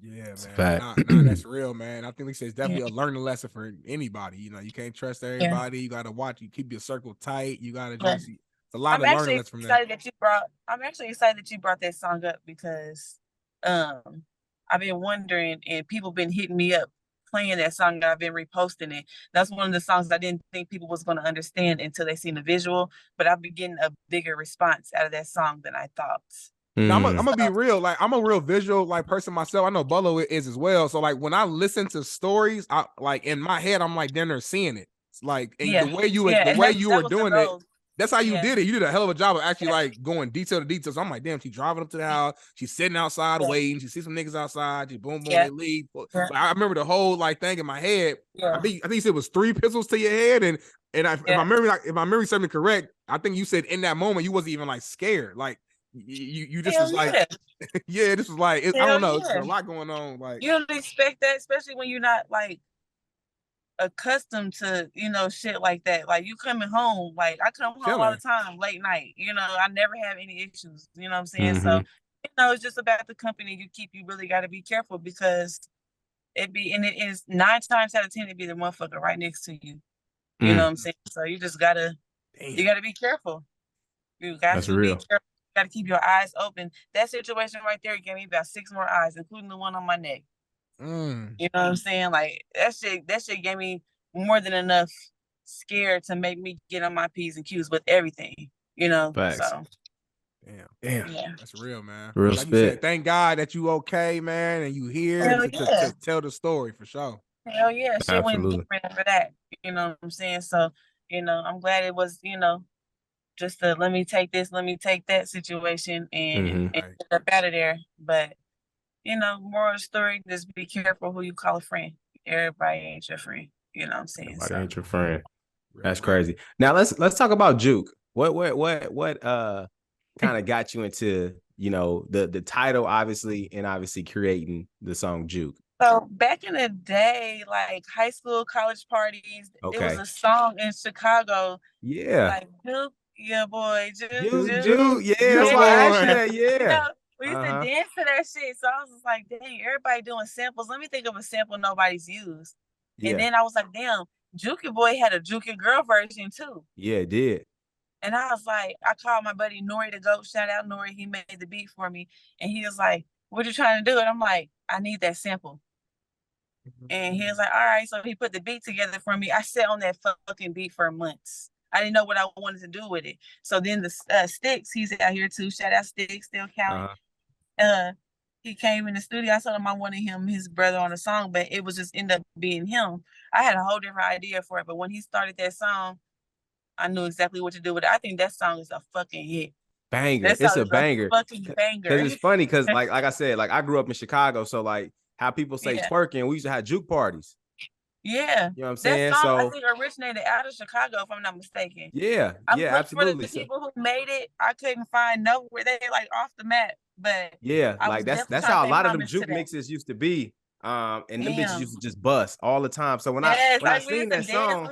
yeah, man. Nah, that's real, man. I think it's definitely a learning lesson for anybody. You know, you can't trust everybody. You gotta watch, you keep your circle tight. You gotta just it's a lot of learning lessons from that. I'm actually excited that you brought that song up, because I've been wondering, and people been hitting me up playing that song, that I've been reposting it. That's one of the songs I didn't think people was going to understand until they seen the visual, but I've been getting a bigger response out of that song than I thought. Now, I'm gonna be real. Like, I'm a real visual person myself. I know Bolo is as well. So like, when I listen to stories, I like, in my head, I'm like, then they're seeing it. It's like, and the way you were doing it. That's how you did it. You did a hell of a job of actually like going detail to detail. So I'm like, damn, she's driving up to the house. She's sitting outside waiting. She sees some niggas outside. She boom, they leave. So I remember the whole like thing in my head. I think you said it was 3 pistols to your head. And if my memory serves me correct, I think you said in that moment you wasn't even like scared. Like you just was like, yeah, this was like, I don't know. There's a lot going on. Like, you don't expect that, especially when you're not like accustomed to, you know, shit like that. Like, you coming home, like I come home all the time late night, you know, I never have any issues, you know what I'm saying? So, you know, it's just about the company you keep. You really got to be careful, because it is 9 times out of 10 it be the motherfucker right next to you, you know what I'm saying? So you just gotta be careful. You got to be careful. You got to keep your eyes open. That situation right there gave me about 6 more eyes, including the one on my neck. You know what I'm saying? Like, that shit gave me more than enough scared to make me get on my P's and Q's with everything, you know? Facts. So damn. Yeah. That's real, man. Real like you said, thank God that you okay, man, and you here to tell the story for sure. Hell yeah. Shit went different for that. You know what I'm saying? So, you know, I'm glad it was, you know, just a let me take this, let me take that situation and get up out of there. But, you know, moral of the story, just be careful who you call a friend. Everybody ain't your friend. You know what I'm saying? Everybody ain't your friend. That's crazy. Now let's talk about Juke. What kind of got you into, you know, the title, obviously creating the song Juke? So back in the day, like high school, college parties, it was a song in Chicago. Yeah. Like, Juke, yeah, boy. Juke. Yeah, that's why I asked you that. Yeah. You know, we used to dance to that shit. So I was just like, dang, everybody doing samples. Let me think of a sample nobody's used. And then I was like, damn, Jukey Boy had a Jukey Girl version too. Yeah, it did. And I was like, I called my buddy Nori to go. Shout out Nori. He made the beat for me. And he was like, what you trying to do? And I'm like, I need that sample. And he was like, all right. So he put the beat together for me. I sat on that fucking beat for months. I didn't know what I wanted to do with it. So then the Sticks, he's out here too. Shout out Sticks, still counting. He came in the studio. I told him I wanted his brother on the song, but it was just ended up being him. I had a whole different idea for it, but when he started that song, I knew exactly what to do with it. I think that song is a fucking hit. Banger. It's a banger. Fucking banger. Because it's funny, because like I said, like I grew up in Chicago, so like how people say twerking, we used to have juke parties. Yeah. You know what I'm saying? That song, I think, originated out of Chicago, if I'm not mistaken. Yeah. Absolutely. For the people who made it, I couldn't find nowhere. They like off the map. But yeah, like that's how a lot of them juke mixes used to be. And them bitches used to just bust all the time. So when I seen that song,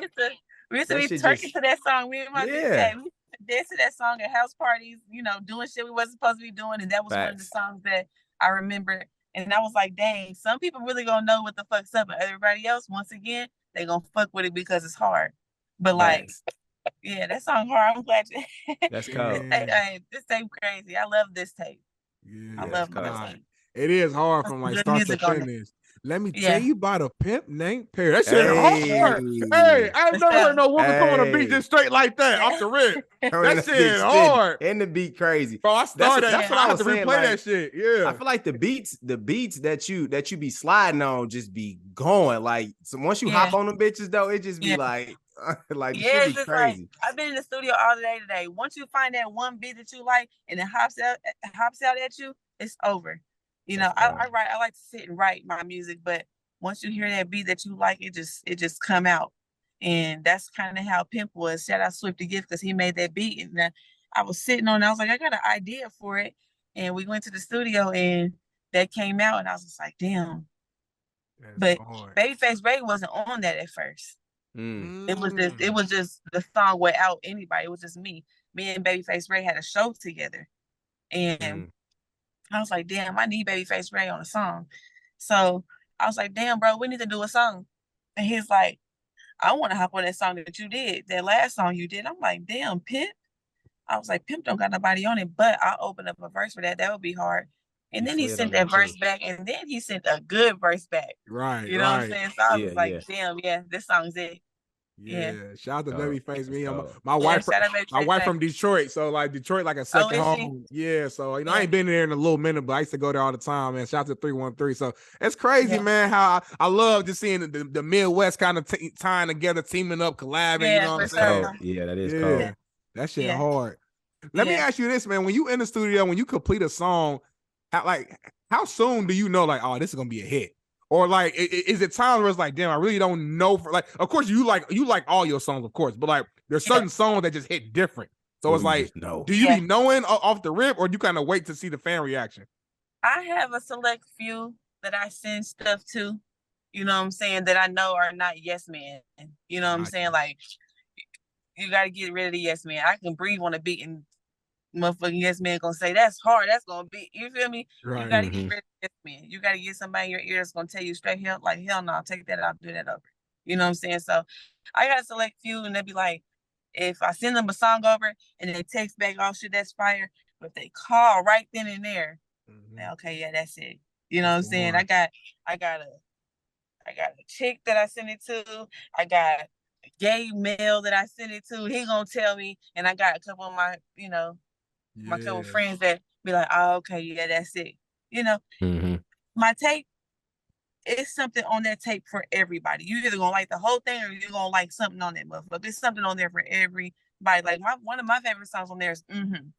we used to be twerking to that song. We used to dance to that song at house parties, you know, doing shit we wasn't supposed to be doing. And that was one of the songs that I remember. And I was like, dang, some people really gonna know what the fuck's up, but everybody else, once again, they gonna fuck with it because it's hard. But like, yeah, that song hard. I'm glad that's cool. This tape crazy. I love this tape. Yeah, I love this tape. It is hard from like start to finish. Let me tell you about a pimp named Parris. That shit hard. Hey, I've never heard no woman come on a beat just straight like that off the rip. That shit hard. And the beat crazy. Bro, I started. That's what I have to replay that shit. Yeah. I feel like the beats that you be sliding on just be going. Like, so once you hop on them bitches though, it just be like, Like, the Yeah, shit it's be just crazy. like I've been in the studio all day today. Once you find that one beat that you like and it hops out at you, it's over. You know, I like to sit and write my music, but once you hear that beat that you like, it just come out. And that's kind of how Pimp was. Shout out Swift the Gift because he made that beat. And I was sitting on it. I was like, I got an idea for it. And we went to the studio and that came out. And I was just like, damn. But Babyface Ray wasn't on that at first. It was just the song without anybody. It was just me. Me and Babyface Ray had a show together. And I was like, damn, I need Babyface Ray on a song. So I was like, damn, bro, we need to do a song. And he's like, I want to hop on that song that you did, that last song you did. I'm like, damn, Pimp. I was like, Pimp don't got nobody on it, but I'll open up a verse for that. That would be hard. And then he sent that verse back, and then he sent a good verse back. Right. You know what I'm saying? So I was like, damn, yeah, this song's it. Yeah. Shout out to Babyface. Me, my wife from Detroit, so like Detroit like a second home. Yeah, so you know I ain't been there in a little minute, but I used to go there all the time, man. Shout out to 313. So it's crazy, man. How I love just seeing the Midwest kind of tying together, teaming up, collabing. You know what I'm saying? Yeah, that is cold. That shit hard. Let me ask you this, man. When you in the studio, when you complete a song, how soon do you know like, oh, this is gonna be a hit? Or like, is it times where it's like, damn, I really don't know. For like, of course, you like all your songs, of course, but like, there's certain songs that just hit different. So it's like, do you be knowing off the rip, or do you kind of wait to see the fan reaction? I have a select few that I send stuff to, you know what I'm saying, that I know are not yes men. You know what I'm saying? Like, you got to get rid of the yes man. I can breathe on a beat and motherfucking yes man gonna say that's hard, that's gonna be, you feel me? Right. You gotta get rid of yes man. You gotta get somebody in your ear that's gonna tell you straight hell, like, hell no, take that out, do that over. You know what I'm saying? So I gotta select few, and they be like, if I send them a song over and they text back, oh shit, that's fire, but if they call right then and there, okay, yeah, that's it. You know what I'm saying? I got a chick that I send it to. I got a gay male that I send it to. He gonna tell me, and I got a couple of my, my couple friends that be like, oh, okay, yeah, that's it. You know, my tape is something on that tape for everybody. You either gonna like the whole thing or you're gonna like something on that motherfucker. There's something on there for everybody. Like one of my favorite songs on there is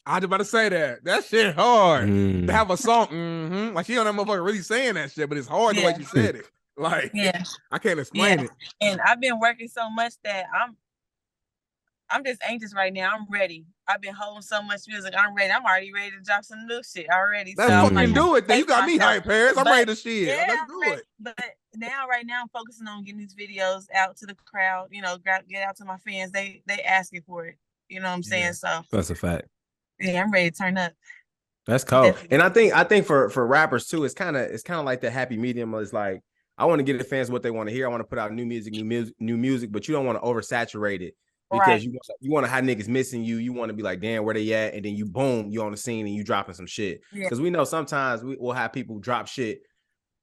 I was about to say that shit hard. To have a song, like she on that motherfucker really saying that shit, but it's hard the way she said it. Like, I can't explain it. And I've been working so much that I'm just anxious right now. I'm ready. I've been holding so much music. I'm ready. I'm already ready to drop some new shit already. Let's fucking do it. Then you got me hyped, Parris. I'm ready to shit. Yeah, let's do it. But right now, I'm focusing on getting these videos out to the crowd. You know, get out to my fans. They asking for it. You know what I'm saying? So that's a fact. Yeah, I'm ready to turn up. That's cool. Definitely. And I think for rappers too, it's kind of like the happy medium. It's like, I want to give the fans what they want to hear. I want to put out new music, but you don't want to oversaturate it. Because you want to have niggas missing you. You want to be like, damn, where they at? And then you on the scene and you dropping some shit. Because we know sometimes we'll have people drop shit,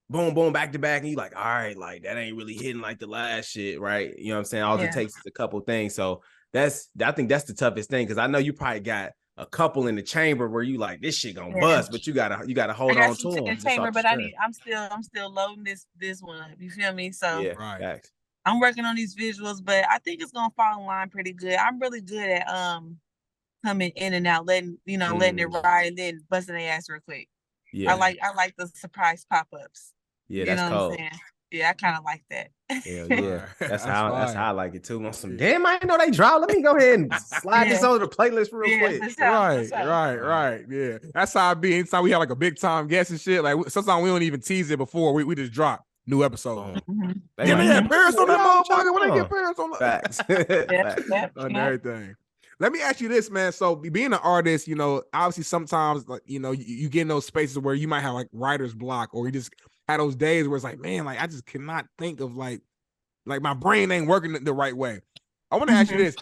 boom, boom, back to back. And you like, all right, like that ain't really hitting like the last shit, right? You know what I'm saying? All it takes is a couple things. So I think that's the toughest thing. Because I know you probably got a couple in the chamber where you like, this shit gonna bust, but you gotta hold on to them. In the chamber, but I'm still loading this one up. You feel me? So Facts. I'm working on these visuals, but I think it's gonna fall in line pretty good. I'm really good at coming in and out, letting it ride and then busting their ass real quick. Yeah. I like the surprise pop-ups. Yeah, that's cool. Yeah, I kind of like that. Yeah. That's how I like it too. On some damn, I didn't know they dropped. Let me go ahead and slide this over the playlist real quick. Right. Yeah. That's how I be. Anytime we have like a big time guest and shit, like sometimes we don't even tease it before. We just drop new episode. They had Parris on that motherfucker. When they get Parris on that facts. On everything. Let me ask you this, man. So being an artist, obviously sometimes like, you get in those spaces where you might have like writer's block, or you just had those days where it's like, man, like I just cannot think of like my brain ain't working the right way. I want to ask you this.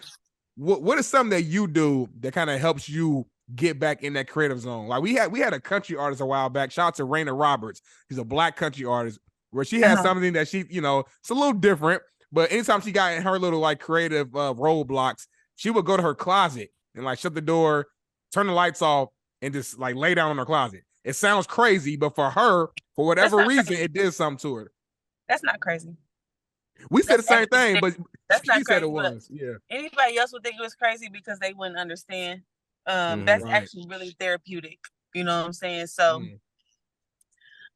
What is something that you do that kind of helps you get back in that creative zone? Like we had a country artist a while back. Shout out to Raina Roberts. She's a Black country artist where she has something that she, it's a little different, but anytime she got in her little like creative roadblocks, she would go to her closet and like shut the door, turn the lights off, and just like lay down in her closet. It sounds crazy, but for her, for whatever reason, it did something to her. That's not crazy. We said the same thing, but that's not she crazy, said it was. Yeah. Anybody else would think it was crazy because they wouldn't understand. That's actually really therapeutic. You know what I'm saying? So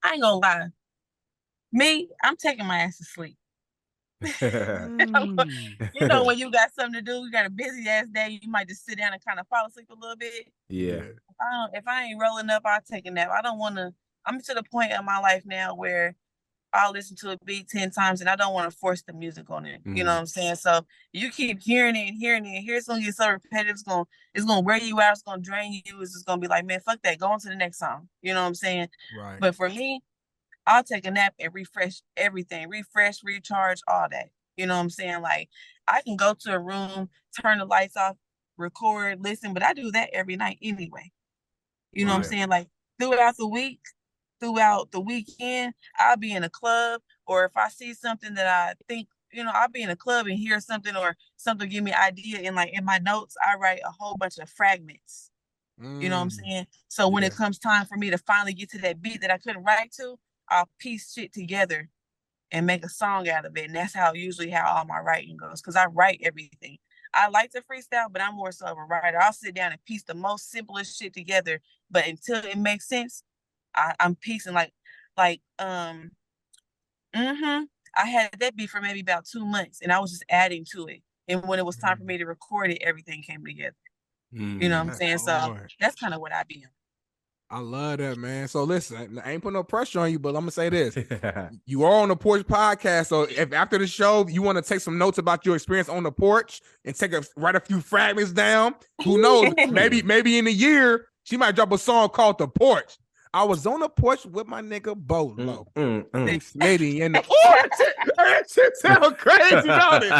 I ain't gonna lie. Me, I'm taking my ass to sleep. You know, when you got something to do, you got a busy ass day, you might just sit down and kind of fall asleep a little bit. Yeah. If I ain't rolling up, I'll take a nap. I don't want to. I'm to the point in my life now where I'll listen to a beat 10 times and I don't want to force the music on it. You know what I'm saying? So you keep hearing it and hearing it. It's gonna get so repetitive. It's gonna wear you out. It's gonna drain you. It's just gonna be like, man, fuck that. Go on to the next song. You know what I'm saying? Right. But for me, I'll take a nap and refresh everything. Refresh, recharge, all that. You know what I'm saying? Like, I can go to a room, turn the lights off, record, listen, but I do that every night anyway. You know what I'm saying? Like, throughout the week, throughout the weekend, I'll be in a club, or if I see something that I think, I'll be in a club and hear something or something give me an idea, and like in my notes, I write a whole bunch of fragments. You know what I'm saying? So when it comes time for me to finally get to that beat that I couldn't write to, I'll piece shit together and make a song out of it. And that's usually how all my writing goes, because I write everything. I like to freestyle, but I'm more so of a writer. I'll sit down and piece the most simplest shit together, but until it makes sense, I'm piecing I had that beat for maybe about 2 months, and I was just adding to it. And when it was time for me to record it, everything came together. You know what I'm saying? So that's kind of what I be on. I love that, man. So listen, I ain't putting no pressure on you, but I'm gonna say this: you are on the Porch podcast. So if after the show you want to take some notes about your experience on the porch and write a few fragments down, who knows? maybe in a year she might drop a song called "The Porch." I was on the porch with my nigga Bolo. Smitty in the that shit sounds crazy, don't it?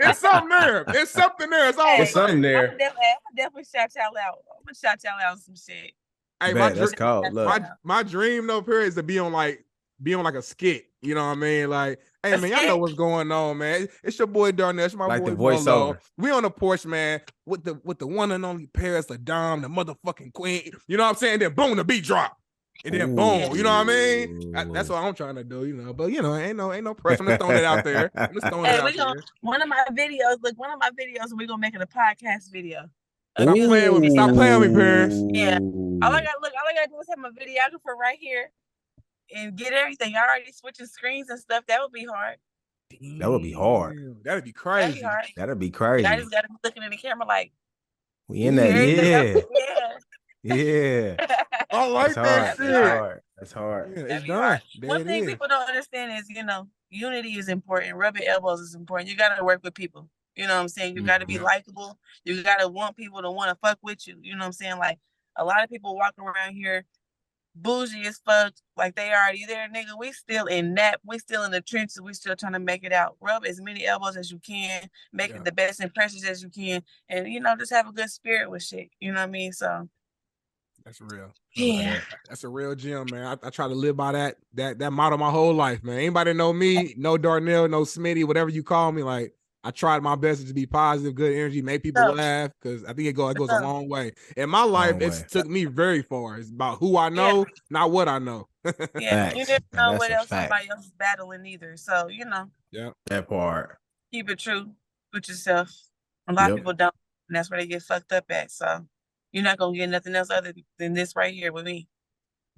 It's something there. It's something there. It's something there. I'm definitely shout y'all out. I'm gonna shout y'all out some shit. Hey, that's cold. My dream though, Perry, is to be on like a skit. You know what I mean? Like, hey man, y'all know what's going on, man. It's your boy Darnell. It's my boy Bolo. We on the porch, man, with the one and only Parris LaDame, the motherfucking queen. You know what I'm saying? Then boom, the beat drop. And then boom, you know what I mean? That's what I'm trying to do, But ain't no pressure. I'm just throwing it out there. One of my videos, we're gonna make it a podcast video. Stop playing with me. Stop playing with me, Parris. Yeah. All I gotta do is have my videographer right here and get everything. I already switching screens and stuff. That would be hard. That would be hard. That'd be crazy. That'd be crazy. I just gotta be looking in the camera like we in that. Yeah. I like that shit. That's hard. Yeah, it's done. One thing people don't understand is, unity is important. Rubbing elbows is important. You gotta work with people. You know what I'm saying? You got to be likable. You got to want people to want to fuck with you. You know what I'm saying? Like, a lot of people walking around here bougie as fuck, like they already there, nigga. We still in that. We still in the trenches. We still trying to make it out. Rub as many elbows as you can. Make it the best impressions as you can. And, just have a good spirit with shit. You know what I mean? So. That's real. Yeah. That's a real gem, man. I try to live by that motto my whole life, man. Anybody know me, no Darnell, no Smitty, whatever you call me, like, I tried my best to be positive, good energy, make people laugh, because I think it goes a long way. In my life, it's took me very far. It's about who I know, not what I know. Yeah, you never know what else somebody else is battling either. So, Yeah, that part. Keep it true with yourself. A lot of people don't, and that's where they get fucked up at. So, you're not gonna get nothing else other than this right here with me.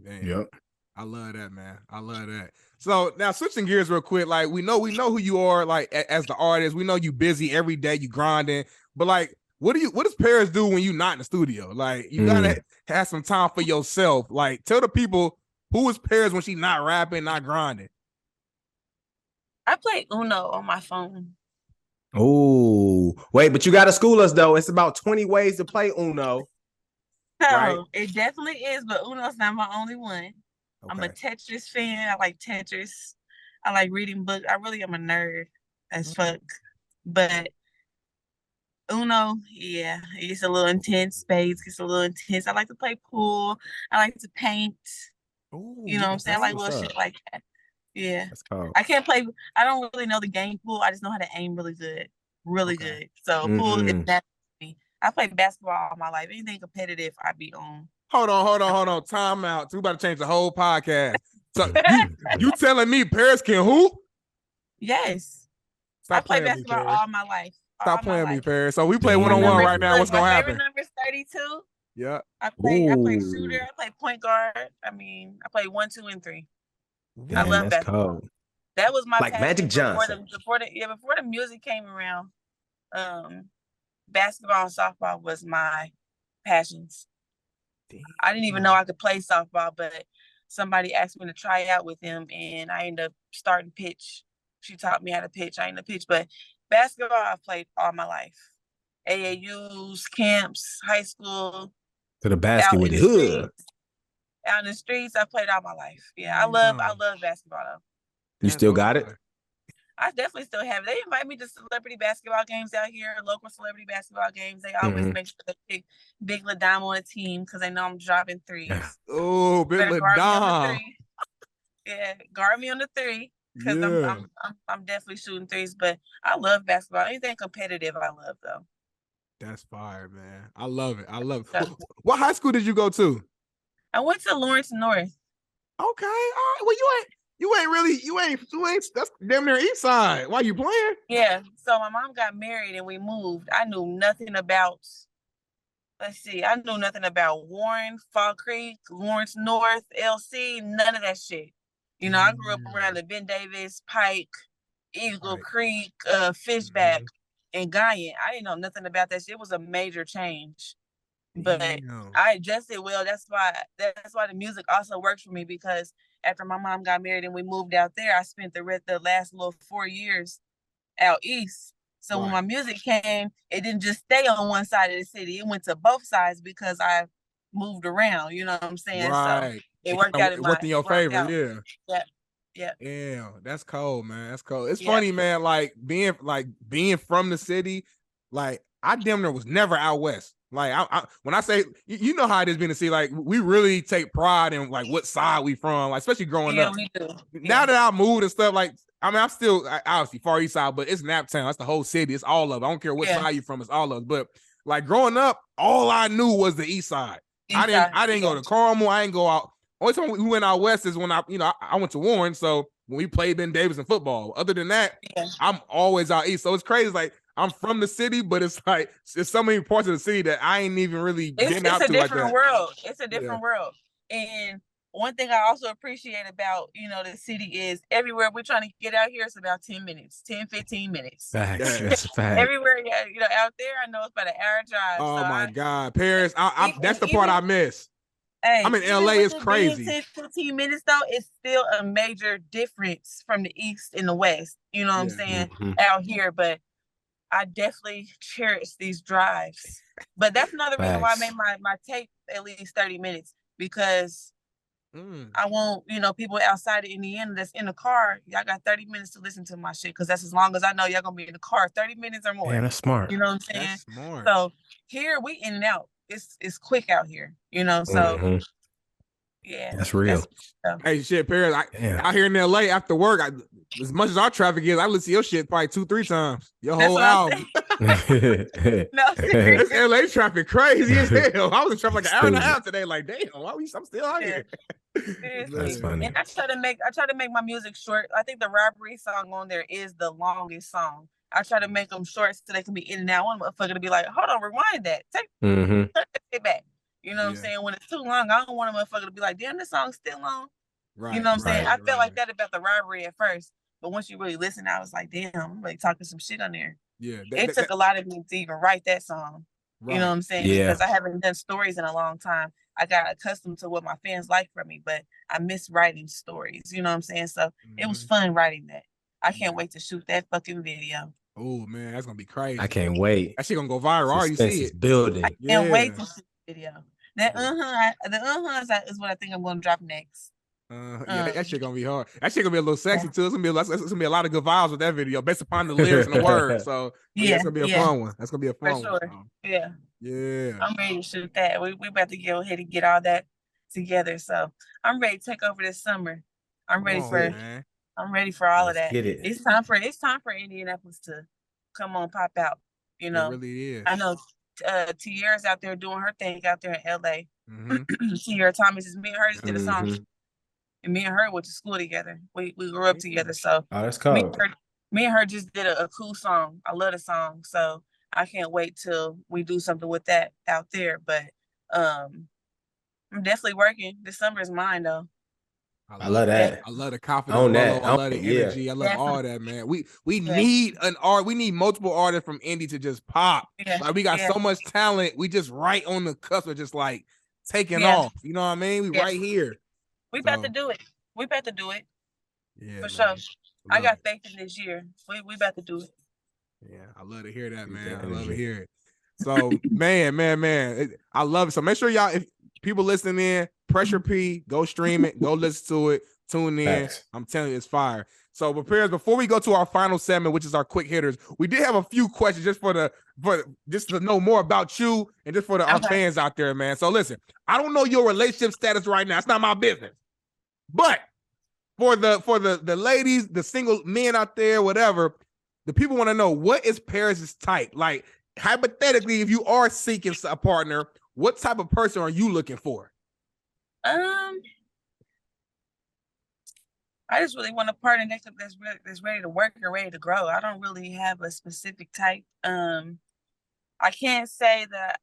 Damn. Yep. I love that, man. I love that. So now switching gears real quick, like we know who you are, like as the artist. We know you busy every day, you grinding. But like, what does Parris do when you not in the studio? Like, you gotta have some time for yourself. Like, tell the people who is Parris when she not rapping, not grinding. I play Uno on my phone. Oh, wait, but you gotta school us though. It's about 20 ways to play Uno. Right? It definitely is, but Uno's not my only one. Okay. I'm a Tetris fan. I like Tetris. I like reading books. I really am a nerd as fuck. But Uno, it's a little intense. Spades gets a little intense. I like to play pool. I like to paint. Ooh, you know what I'm saying? I like little shit like that. Yeah. That's cool. I can't play. I don't really know the game pool. I just know how to aim really good. Really good. So pool is that for me. I played basketball all my life. Anything competitive, I be on. Hold on. Time out. We about to change the whole podcast. So you telling me Parris can hoop? Yes. I play basketball all my life. Stop playing me, Parris. So we play one-on-one right now. What's gonna happen? My favorite number is 32. Yeah. I play shooter. I play point guard. I mean, I play 1, 2, and 3. Damn, I love that's basketball. Cold. That was my like Magic Johnson. Before the music came around. Basketball and softball was my passions. Damn. I didn't even know I could play softball, but somebody asked me to try out with them, and I ended up starting pitch. She taught me how to pitch. I ended up pitch, but basketball I've played all my life. AAUs, camps, high school. To the basket with it. Out in the streets, I played all my life. Yeah, I love basketball though. You still got it? I definitely still have it. They invite me to celebrity basketball games out here, local celebrity basketball games. They always make sure they pick Big LaDame on a team because they know I'm dropping threes. Oh, Big LaDame. Yeah, guard me on the 3 because I'm definitely shooting threes. But I love basketball. Anything competitive, I love though. That's fire, man. I love it. What high school did you go to? I went to Lawrence North. Okay, all right. Well, you ain't. That's damn near East Side. Why you playing? Yeah. So my mom got married and we moved. I knew nothing about. I knew nothing about Warren, Fall Creek, Lawrence North, LC. None of that shit. You know, I grew up around the Ben Davis, Pike, Eagle Creek, Fishback, and Guyan. I didn't know nothing about that shit. It was a major change. But I adjusted well. That's why the music also works for me, because after my mom got married and we moved out there, I spent the last little 4 years out east. So when my music came, it didn't just stay on one side of the city. It went to both sides because I moved around. You know what I'm saying? Right. So it worked out. It worked in your favor. Yeah. Yeah. Yeah, that's cold, man. That's cold. It's funny, man. Like being from the city, like I damn near was never out west. Like I when I say, you know how it is being in the city, like we really take pride in like what side we from, like especially growing up. We do. Now that I moved and stuff, like I mean, I'm still obviously Far East Side, but it's Naptown. That's the whole city. It's all of it. I don't care what side you from. It's all of it. But like growing up, all I knew was the East Side. I didn't go to Carmel. I didn't go out. Only time we went out west is when I went to Warren. So when we played Ben Davis in football. Other than that, I'm always out east. So it's crazy. Like I'm from the city, but it's like there's so many parts of the city that I ain't even really getting out to like that. It's a different world. It's a different world. And one thing I also appreciate about, the city is everywhere we're trying to get out here, it's about 10 minutes, 10, 15 minutes. Facts. That's a fact. Everywhere, out there, I know it's about an hour drive. Oh, so my God. Parris, that's the part I miss. Hey, I'm in LA, it's crazy. 10, 15 minutes, though, it's still a major difference from the East and the West. You know what I'm saying? Out here, but I definitely cherish these drives. But that's another reason why I made my tape at least 30 minutes, because I want, people outside of Indiana that's in the car, y'all got 30 minutes to listen to my shit, because that's as long as I know y'all gonna be in the car, 30 minutes or more. Yeah, that's smart. You know what I'm saying? That's smart. So here we in and out. It's quick out here, so yeah. That's real. Hey, shit, Parris, out here in LA after work, as much as our traffic is, I listen to your shit probably 2-3 times. Your whole album. No, this LA traffic crazy as hell. I was in traffic like an hour and a half today. Like, damn, I'm still out here. That's funny. And I try to make my music short. I think the robbery song on there is the longest song. I try to make them short so they can be in and out. One motherfucker to be like, hold on, rewind that. Take it back. You know what I'm saying? When it's too long, I don't want a motherfucker to be like, damn, this song's still long. Right. You know what I'm saying? I felt like that about the robbery at first. But once you really listen, I was like, damn, I'm really talking some shit on there. Yeah. It took a lot of me to even write that song. Right. You know what I'm saying? Yeah. Because I haven't done stories in a long time. I got accustomed to what my fans like from me, but I miss writing stories. You know what I'm saying? So it was fun writing that. I can't wait to shoot that fucking video. Oh, man, that's going to be crazy. I can't wait. That shit going to go viral. You see it. Building. I can't wait to shoot the video. That is what I think I'm going to drop next. That shit gonna be hard. That shit gonna be a little sexy too. It's gonna be a lot of good vibes with that video based upon the lyrics and the words. So it's gonna be a fun one. That's gonna be a fun one. So. Yeah. I'm ready to shoot that. We about to go ahead and get all that together. So I'm ready to take over this summer. I'm ready for all of that. Get it. It's time for Indianapolis to come on, pop out. It really is. I know Tierra's out there doing her thing out there in LA. Tierra Thomas is me and her just did a song. And me and her went to school together. We grew up together. So that's cool. Me and her just did a cool song. I love the song, so I can't wait till we do something with that out there. But I'm definitely working. This summer is mine, though. I love that. I love the confidence, Bolo. I love the energy. Yeah. I love all that, man. We need an art. We need multiple artists from indie to just pop. Yeah. Like we got so much talent. We just right on the cusp of just like taking off. You know what I mean? We right here. We about to do it. We about to do it. Yeah, for sure. I got faith in this year. We about to do it. Yeah, I love to hear that, man. I love to hear it. So, man, I love it. So make sure y'all, if people listening in, Pressure P, go stream it, go listen to it, tune in. Thanks. I'm telling you, it's fire. So, before we go to our final segment, which is our quick hitters, we did have a few questions just just to know more about you and just for our fans out there, man. So, listen, I don't know your relationship status right now. It's not my business, but for the ladies, the single men out there, whatever, the people want to know, what is Parris's type? Like, hypothetically, if you are seeking a partner, what type of person are you looking for? I just really want a partner that's ready to work and ready to grow. I don't really have a specific type. I can't say that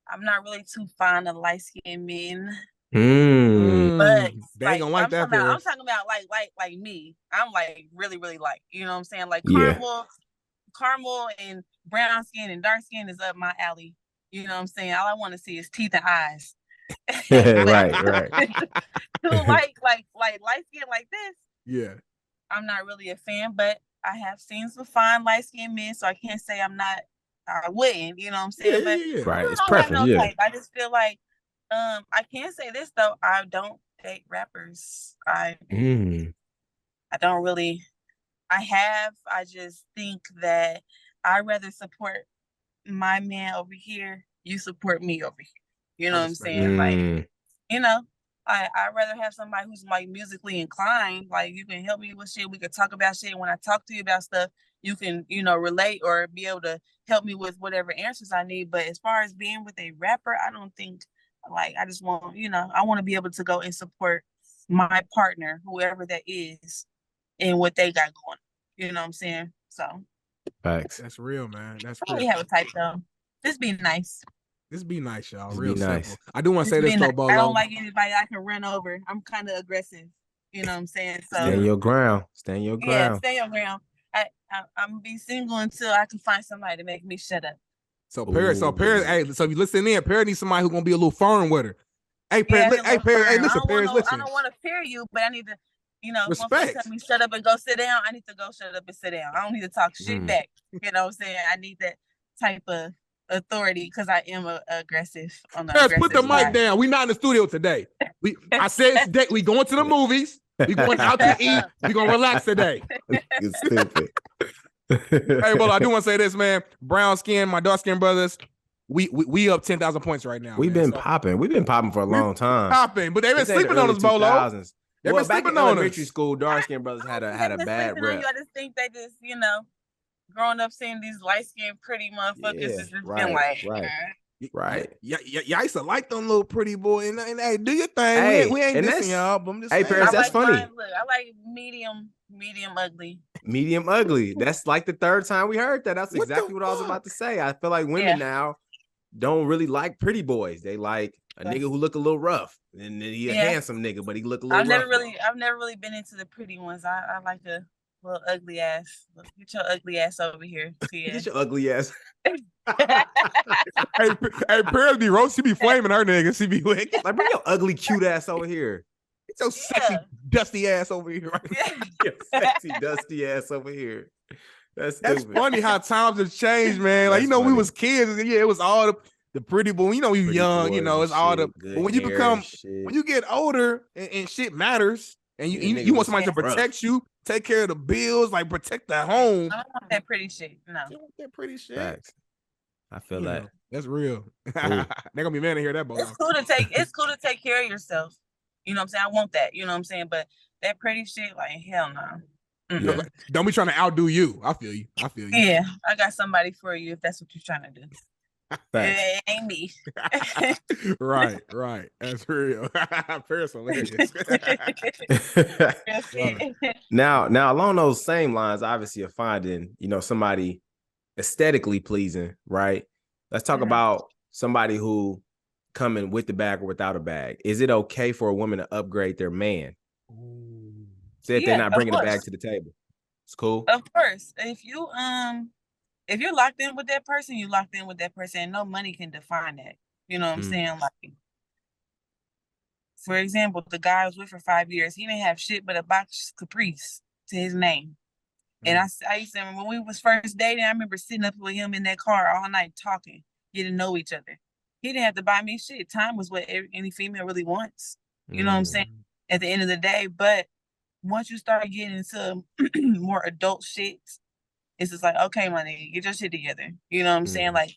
I'm not really too fond of light-skinned men. But they ain't gonna like that. I'm talking about like me. I'm like really, really light. You know what I'm saying? Like caramel and brown skin and dark skin is up my alley. You know what I'm saying? All I want to see is teeth and eyes. right. Too light skin like this. Yeah. I'm not really a fan, but I have seen some fine light skinned men, so I can't say I wouldn't, you know what I'm saying? Yeah. Right. It's preference. Type. I just feel like I can say this though, I don't date rappers. I don't really. I just think that I'd rather support my man over here. You support me over here. You know what I'm saying? Like, you know, I'd rather have somebody who's like musically inclined. Like, you can help me with shit. We could talk about shit. When I talk to you about stuff, you can, relate or be able to help me with whatever answers I need. But as far as being with a rapper, I don't think, like, I just want, I want to be able to go and support my partner, whoever that is, and what they got going. You know what I'm saying? So. Facts. That's real, man. That's real. I don't have a type, though. Just be nice. Just be nice, y'all. Just real nice. Simple. I do want to say this, though, Bolo. I don't like anybody I can run over. I'm kind of aggressive. You know what I'm saying? So stand your ground. Yeah, stay your ground. I'm gonna be single until I can find somebody to make me shut up. So Parris, hey, so if you listen in, Parris needs somebody who's gonna be a little firm with her. Hey, Parris, listen, Parris, listen. I don't want to fear you, but I need to, respect. Tell me shut up and go sit down. I need to go shut up and sit down. I don't need to talk shit back. You know what I'm saying? I need that type of authority because I am aggressive. Parris, put the mic down. We not in the studio today. I said today we going to the movies. We going out to eat. We gonna relax today. It's stupid. Hey, Bolo, I do want to say this, man. Brown skin, my dark skin brothers. We up 10,000 points right now. We've been popping. We've been popping for a long time. Popping, but they've been sleeping on us, Bolo. They've been back sleeping in on elementary us. school, dark skin brothers had a bad rep. I just think they just, growing up seeing these light skinned pretty motherfuckers, it's just been like, right. Yeah, I used to like them little pretty boy. And hey, do your thing. Hey, we ain't dissing y'all, but I'm just saying. Parris, that's funny. I like medium ugly. Medium ugly. That's like the third time we heard that. That's exactly what I was about to say. I feel like women now don't really like pretty boys. They like a nigga who look a little rough. And he a handsome nigga, but he look a little rough. I've never really been into the pretty ones. I like a little ugly ass. Get your ugly ass over here. Get your ugly ass. hey, Parris be roast. She be flaming her niggas. She be like, bring your ugly, cute ass over here. Get your sexy, dusty ass over here. Your sexy, dusty ass over here. That's funny how times have changed, man. Like, we was kids. Yeah, it was all the pretty boy. We young. It's all the. But when you get older and shit matters, and you want somebody to protect you, take care of the bills, like protect the home. I don't want that pretty shit. No, you want that pretty shit. Facts. I feel that. That's real. They're gonna be mad to hear that. It's cool to take care of yourself. You know what I'm saying? I want that. You know what I'm saying? But that pretty shit, like, hell no. Yeah. Don't be trying to outdo you. I feel you. Yeah, I got somebody for you if that's what you're trying to do. It ain't me. Right. That's real. Parris hilarious. Now, along those same lines, obviously you're finding, somebody aesthetically pleasing, right? Let's talk about somebody who coming with the bag or without a bag. Is it okay for a woman to upgrade their man? Say if they're not bringing the bag to the table. It's cool. Of course. If you're locked in with that person, you locked in with that person, and no money can define that. You know what I'm saying? Like, for example, the guy I was with for 5 years, he didn't have shit but a box Caprice to his name. And I used to remember when we was first dating, I remember sitting up with him in that car all night talking, getting to know each other. He didn't have to buy me shit. Time was what any female really wants. You know what I'm saying? At the end of the day. But once you start getting into more adult shit, it's just like, okay, my nigga, get your shit together. You know what I'm saying? Like,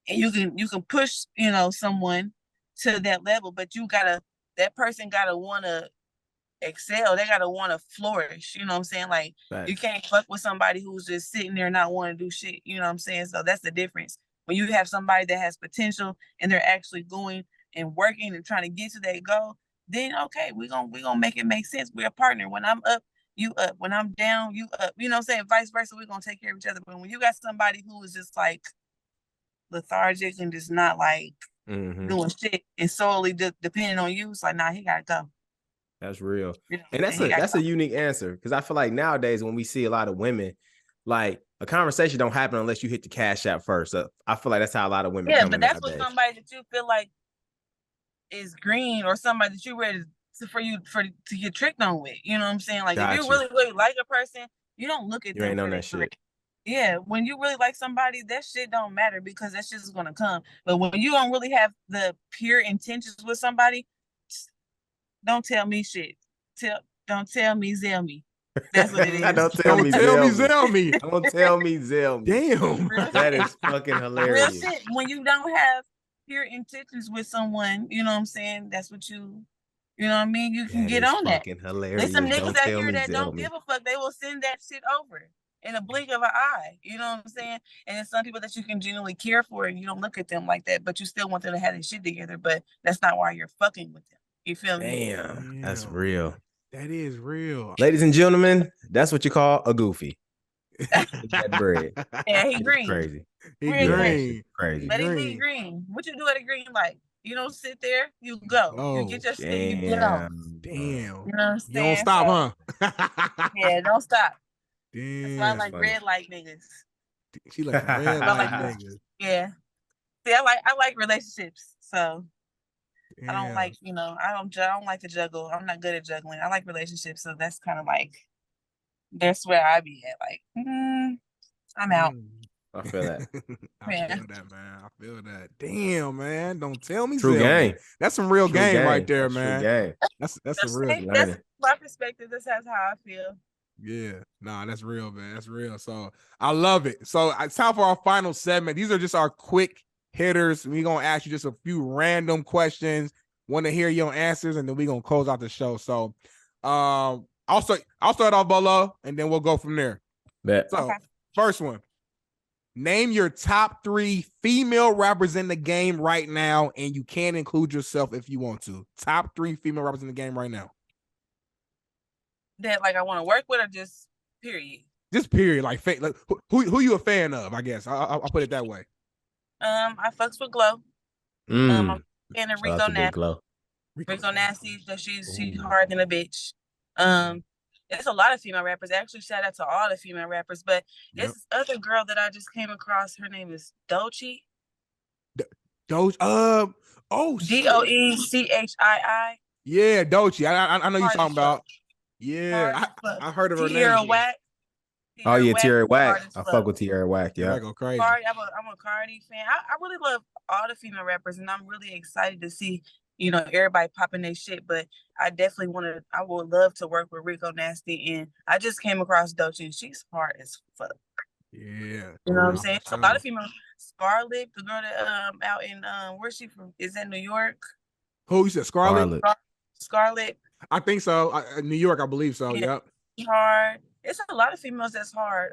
and you can push, someone to that level, but that person gotta wanna excel. They gotta wanna flourish. You know what I'm saying? Like, you can't fuck with somebody who's just sitting there not wanting to do shit. You know what I'm saying? So that's the difference. When you have somebody that has potential and they're actually going and working and trying to get to that goal, then okay, we're gonna make it make sense. We're a partner. When I'm up, you up. When I'm down, you up. You know what I'm saying? Vice versa, we're gonna take care of each other. But when you got somebody who is just like lethargic and just not like doing shit and solely depending on you, it's like, nah, he gotta go. That's real. And that's a unique answer, because I feel like nowadays when we see a lot of women, like, a conversation don't happen unless you hit the cash app first. So I feel like that's how a lot of women come in nowadays. But that's what somebody that you feel like is green, or somebody that you ready to get tricked on with. You know what I'm saying? Like, if you really, really like a person, you don't look at them. You ain't on that shit. Yeah, when you really like somebody, that shit don't matter, because that shit is gonna come. But when you don't really have the pure intentions with somebody, don't tell me shit. Don't tell me zell me. That's what it is. Don't tell me zell me. Don't tell me zell me. Damn. That is fucking hilarious. Real shit. When you don't have pure intentions with someone, you know what I'm saying? That's what you know what I mean? You can get on that. Hilarious. There's some niggas out here that don't give a fuck. They will send that shit over in a blink of an eye. You know what I'm saying? And there's some people that you can genuinely care for, and you don't look at them like that, but you still want them to have their shit together. But that's not why you're fucking with them. You feel me? Damn, that's real. That is real. Ladies and gentlemen, that's what you call a goofy. That bread. Yeah, he green. Crazy. He green. Crazy. Let him be green. What you do at a green light? You don't sit there. You go. You get your shit. You get on. Damn. You know what I'm saying? You don't stop, huh? Yeah, don't stop. Damn. That's why I like red light niggas. She like red light niggas. Yeah. See, I like relationships, so. Damn. I don't like, I don't like to juggle. I'm not good at juggling. I like relationships, so that's kind of like, that's where I be at. Like, I'm out. I feel that. I feel that, man. I feel that. Damn, man. Don't tell me. True game. That's some real game right there, man. True game. That's a real game. That's my perspective. That's how I feel. Yeah. Nah, that's real, man. That's real. So I love it. So it's time for our final segment. These are just our quick hitters. We're gonna ask you just a few random questions. Want to hear your answers, and then we're gonna close out the show. So I'll start off, Bolo, and then we'll go from there. Bet. So first one. Name your top 3 female rappers in the game right now, and you can include yourself if you want to. Top 3 female rappers in the game right now. That like I want to work with, or just period? Just period. Like who you a fan of? I guess I'll put it that way. I fucks with Glow. I'm a fan of Rico Nasty. Rico Nasty, so she's hard than a bitch. There's a lot of female rappers. Actually, shout out to all the female rappers. But there's this other girl that I just came across. Her name is Doechii. Doechii. Doechii. Yeah, Doechii. I know you're talking about. Yeah, I heard of her name. Wack. Oh yeah, Tierra Whack. I fuck with Tierra Whack. Yeah, I go crazy. I'm a Cardi fan. I really love all the female rappers, and I'm really excited to see everybody popping their shit. But I definitely I would love to work with Rico Nasty, and I just came across Doechii, and she's hard as fuck. Yeah, you know what I'm saying. So a lot of female. Scarlett, the girl that out in where's she from? Is that New York? Who you said? Scarlett. Scarlett. I think so. New York, I believe so. Yeah. Yep. Hard. It's a lot of females that's hard.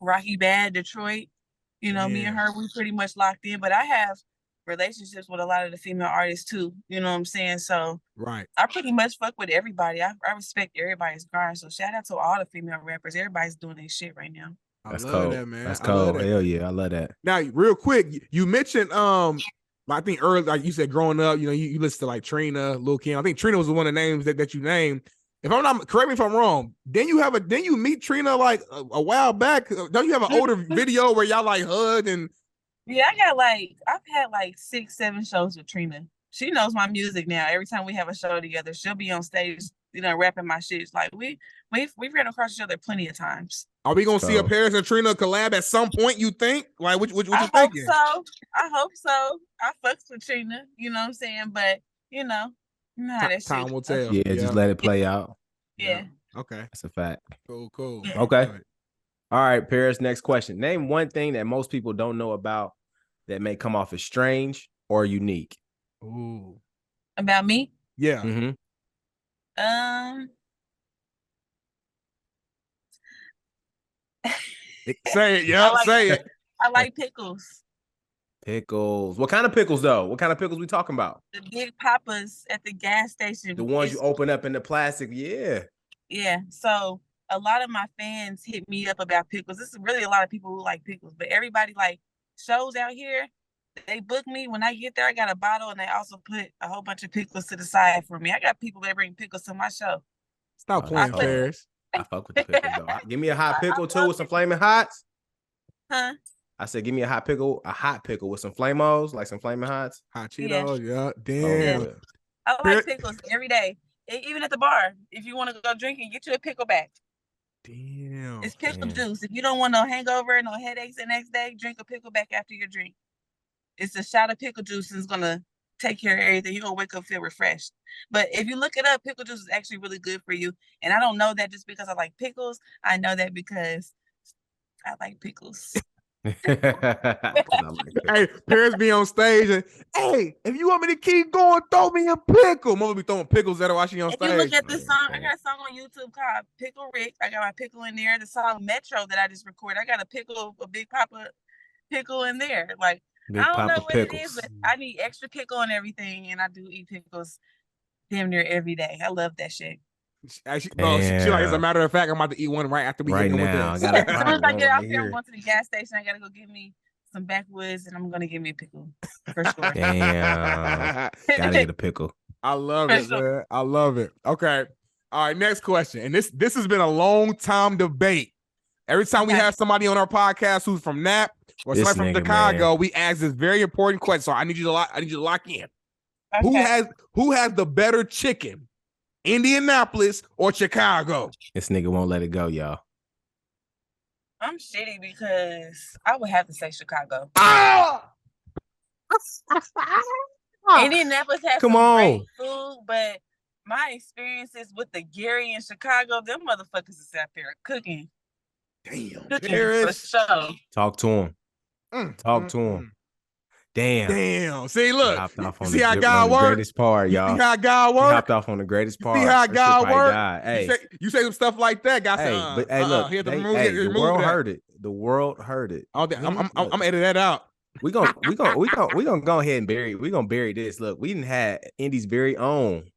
Rocky Bad, Detroit. You know, me and her, we pretty much locked in. But I have relationships with a lot of the female artists too. You know what I'm saying? So I pretty much fuck with everybody. I respect everybody's grind. So shout out to all the female rappers. Everybody's doing their shit right now. That's cold. That, man. That's cold. Hell yeah, I love that. Now, real quick, you mentioned I think earlier, like you said, growing up, you know, you listen to like Trina, Lil Kim. I think Trina was one of the names that you named. If I'm not, correct me if I'm wrong. Then you meet Trina like a while back. Don't you have an older video where y'all like hugged and? Yeah, I've had like 6-7 shows with Trina. She knows my music now. Every time we have a show together, she'll be on stage, you know, rapping my shit. Like we've ran across each other plenty of times. Are we gonna see a Parris and Trina collab at some point? You think? Like, what you thinking? I hope so. I fucks with Trina. You know what I'm saying? But you know how that time will tell. Yeah, just let it play out. Yeah. Okay. That's a fact. Cool. Yeah. Okay. All right, Parris. Next question. Name one thing that most people don't know about that may come off as strange or unique. Ooh. About me? Yeah. Mm-hmm. Say it, yeah. Say it. I like pickles. Pickles. What kind of pickles though? What kind of pickles we talking about? The big papas at the gas station. The ones you open up in the plastic. Yeah. Yeah. So a lot of my fans hit me up about pickles. This is really a lot of people who like pickles, but everybody like shows out here. They book me. When I get there, I got a bottle, and they also put a whole bunch of pickles to the side for me. I got people that bring pickles to my show. Stop playing, Parris. I fuck with the pickles though. Give me a hot pickle too with some flaming hots. Huh? I said, give me a hot pickle with some flamos, like some flaming hots. Hot Cheetos, yeah. Damn. Yeah. I like pickles every day. Even at the bar. If you want to go drinking, get you a pickle back. Damn. It's pickle juice. If you don't want no hangover, no headaches the next day, drink a pickle back after your drink. It's a shot of pickle juice and it's gonna take care of everything. You're gonna wake up feel refreshed. But if you look it up, pickle juice is actually really good for you. And I don't know that just because I like pickles. I know that because I like pickles. Hey, Parris be on stage and hey, if you want me to keep going, throw me a pickle. Mama be throwing pickles at her while she on stage. If you look at the song, I got a song on YouTube called Pickle Rick. I got my pickle in there. The song Metro that I just recorded, I got a big papa pickle in there. Like big I don't know what pickles. it is, but I need extra pickle and everything, and I do eat pickles damn near every day. I love that shit. She like, as a matter of fact, I'm about to eat one right after we get with this. As soon as I get out here, I'm going to the gas station. I gotta go get me some backwoods, and I'm gonna give me a pickle for sure. Damn, gotta get a pickle. I love it, man. I love it. Okay, all right. Next question, and this has been a long time debate. Every time we have somebody on our podcast who's from Nap or somebody from Chicago, we ask this very important question. So I need you to lock in. Okay. Who has the better chicken? Indianapolis or Chicago? This nigga won't let it go, y'all. I'm shitty because I would have to say Chicago. Indianapolis has great food, but my experiences with the Gary in Chicago, them motherfuckers is out there cooking. Damn, for sure. Talk to him. Talk to him. Damn. See, look. See how God works? Greatest part, y'all. See how God works? Hopped off on the greatest part. See how God works? Hey, you say some stuff like that, guys. Look. The world heard it. The world heard it. I'm edit that out. We gonna go ahead and bury. We gonna bury this. Look, we didn't have Indy's very own.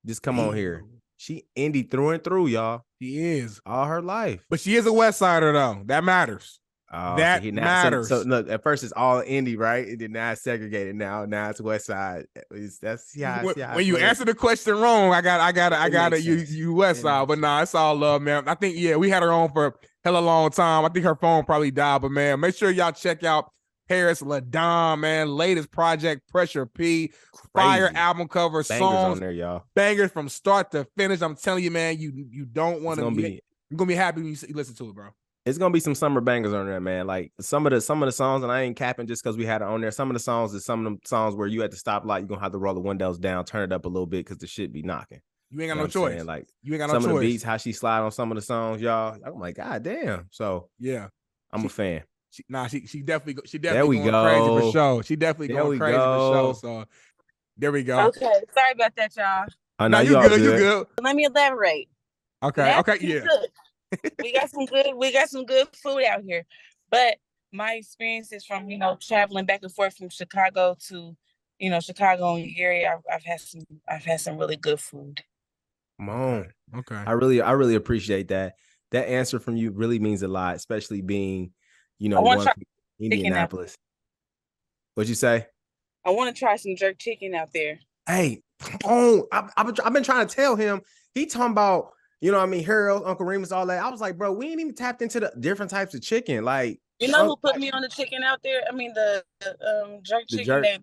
Just come on here. She Indy through and through, y'all. She is all her life, but she is a West Sider though. That matters. That matters. So look, at first it's all Indy, right? It did not segregated. Now it's West Side. When you answer the question wrong, I gotta you West Side. But nah, it's all love, man. I think we had her on for a hella long time. I think her phone probably died, but man, make sure y'all check out Parris LaDame, man. Latest project, Pressure P. Fire album cover, bangers songs on there, y'all. Bangers from start to finish. I'm telling you, man, you don't want to be. You're gonna be happy when you listen to it, bro. It's gonna be some summer bangers on there, man. Like some of the songs, and I ain't capping just because we had it on there. Some of the songs is some of them songs where you at the stoplight, you're gonna have to roll the windows down, turn it up a little bit because the shit be knocking. You ain't got no choice. Like you ain't got no choice. Some of the beats, how she slide on some of the songs, y'all. I'm like, God damn. So yeah, I'm a fan. She definitely there we going go. Crazy for show. She definitely going crazy for show. So there we go. Okay, sorry about that, y'all. No, you good. Let me elaborate. Okay, yeah. We got some good food out here. But my experiences from, traveling back and forth from Chicago to, Chicago and the area, I've had some really good food. Come on. Okay. I really appreciate that. That answer from you really means a lot, especially being, one from Indianapolis. What'd you say? I want to try some jerk chicken out there. Hey, I've been trying to tell him. He talking about, Harold, Uncle Remus, all that. I was like, bro, we ain't even tapped into the different types of chicken. Like, who put me on the chicken out there? I mean, the jerk chicken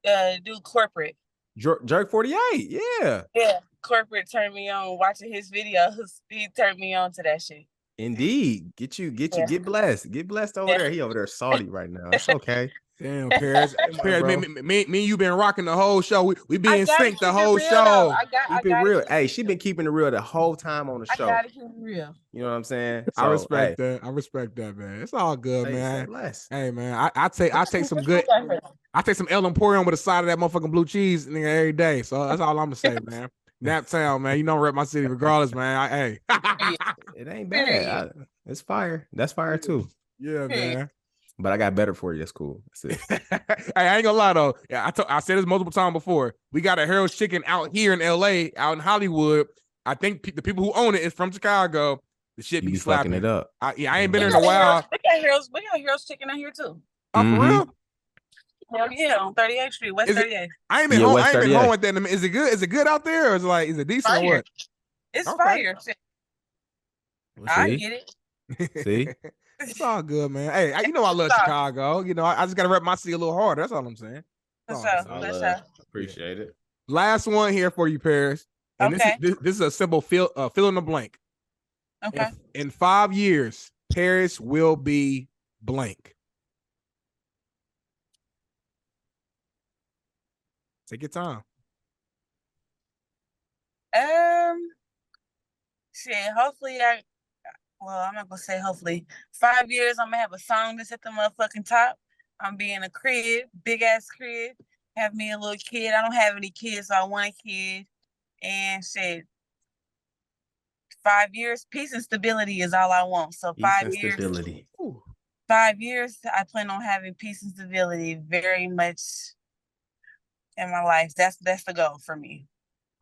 they do corporate. Jerk 48, yeah. Yeah, corporate turned me on. Watching his videos, he turned me on to that shit. Indeed. Get blessed. Get blessed over there. He over there salty right now. It's okay. Damn, Parris. Me and you been rocking the whole show. We been in sync the whole show. Keep it real. Hey, she been keeping it real the whole time on the show. I gotta keep it real. You know what I'm saying? So, I respect that, man. It's all good, man. Hey, man, I take some good. I take some El Emporium with a side of that motherfucking blue cheese every day. So that's all I'm gonna say, man. Naptown, man. You know, rep my city regardless, man. It ain't bad. It's fire. That's fire too. Yeah, man. But I got better for you. That's cool. That's it. Hey, I ain't gonna lie though. Yeah, I said this multiple times before. We got a Harold's Chicken out here in LA, out in Hollywood. I think the people who own it is from Chicago. The shit be slapping it up. I ain't been there in a while. We got Harold's Chicken out here too. Oh, for real? Hell yeah, on 38th Street, West 38th. I ain't been home with that. Is it good? Is it good out there, or is it decent fire. or what? It's fire. I get it. See? It's all good, man. Hey, I love Chicago. I just gotta rep my city a little harder. That's all I'm saying. Appreciate it. Last one here for you, Parris. And this is a simple fill in the blank. Okay. In 5 years, Parris will be blank. Take your time. Hopefully I'm not gonna say hopefully. 5 years, I'm gonna have a song that's at the motherfucking top. I'm being a crib, big ass crib. Have me a little kid. I don't have any kids, so I want a kid. And 5 years, peace and stability is all I want. So 5 years. Stability. 5 years, I plan on having peace and stability very much in my life. That's the goal for me.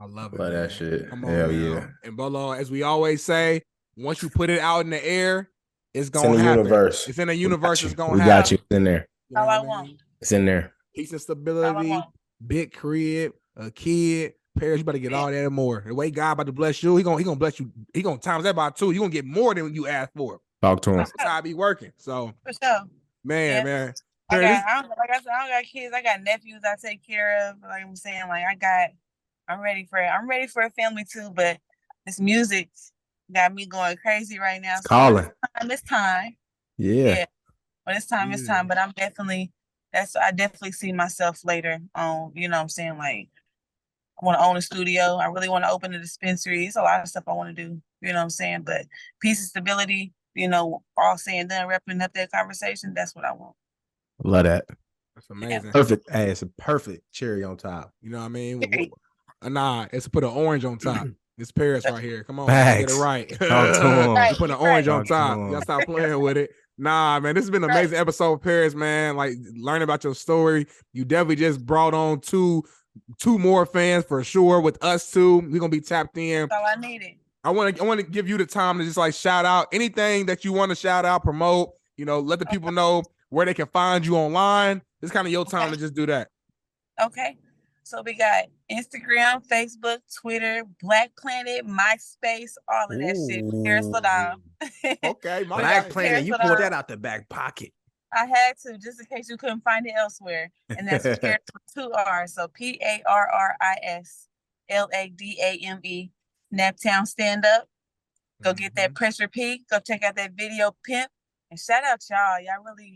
I love it. Love that shit. Come on, hell man. Yeah. And Bolo, as we always say, once you put it out in the air, it's gonna happen. Universe. It's in the universe. It's gonna happen. We got you. It's in there. All I want. It's in there. Peace and stability, big crib, a kid. Parris, you better get all that and more. The way God about to bless you, he gonna bless you. He gonna times that by 2. You gonna get more than you asked for. Talk to him. That's how I be working. So for sure. Man. I don't got kids. I got nephews I take care of. Like I'm saying, I'm ready for a family too. But this music got me going crazy right now. It's calling. It's time. Yeah. But it's time. But I definitely see myself later on. You know what I'm saying? Like, I want to own a studio. I really want to open a dispensary. It's a lot of stuff I want to do. You know what I'm saying? But peace and stability, all said and done, wrapping up that conversation, that's what I want. Love that. That's amazing. Yeah. Perfect. Hey, it's a perfect cherry on top. You know what I mean? Nah, it's put an orange on top. It's Parris right here. Come on, Facts. get it right. Put an orange on top. Y'all stop playing with it. Nah, man, this has been an amazing episode of Parris, man. Like, learning about your story. You definitely just brought on two more fans for sure with us too. We're gonna be tapped in. That's all I needed. I want to give you the time to just shout out anything that you want to shout out, promote. Let the people know where they can find you online. It's kind of your time to just do that. Okay. So we got Instagram, Facebook, Twitter, Black Planet, MySpace, all of that shit. Parris LaDame. Okay, Black Planet. You pulled that out the back pocket. I had to, just in case you couldn't find it elsewhere. And that's Parris with 2 R's. So Parris LaDame. Naptown Stand Up. Go get that Pressure P. Go check out that video Pimp. And shout out y'all. Y'all really,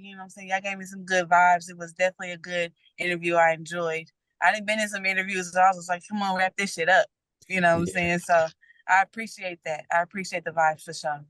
y'all gave me some good vibes. It was definitely a good interview. I enjoyed. I done been in some interviews, so I was like, come on, wrap this shit up. You know what I'm saying? So I appreciate that. I appreciate the vibes for sure.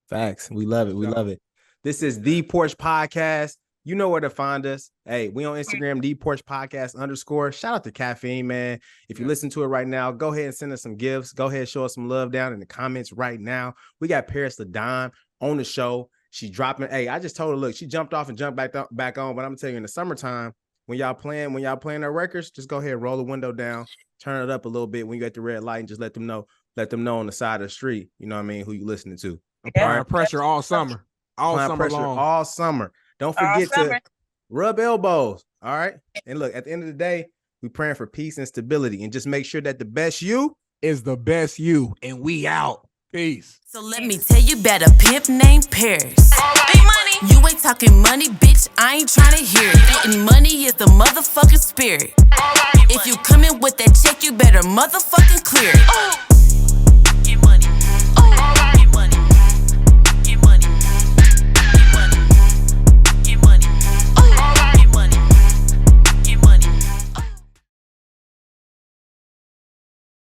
Facts. We love it. We love it. This is the Porch Podcast. You know where to find us. Hey, we on Instagram, the Porch Podcast _. Shout out to Caffeine, man. If you listen to it right now, go ahead and send us some gifts. Go ahead and show us some love down in the comments right now. We got Parris LaDame on the show. She dropping. Hey, I just told her, look, she jumped off and jumped back on. But I'm gonna tell you, in the summertime, when y'all playing their records, just go ahead, roll the window down, turn it up a little bit when you at the red light, and just let them know on the side of the street. You know what I mean? Who you listening to? Applying pressure all summer. All summer. Don't forget to rub elbows. All right. And look, at the end of the day, we praying for peace and stability, and just make sure that the best you is the best you. And we out. Peace. So let me tell you about a pimp named Parris. Big money. You ain't talking money, bitch. I ain't trying to hear it. Any money is the motherfucking spirit. If you coming with that check, you better motherfucking clear it.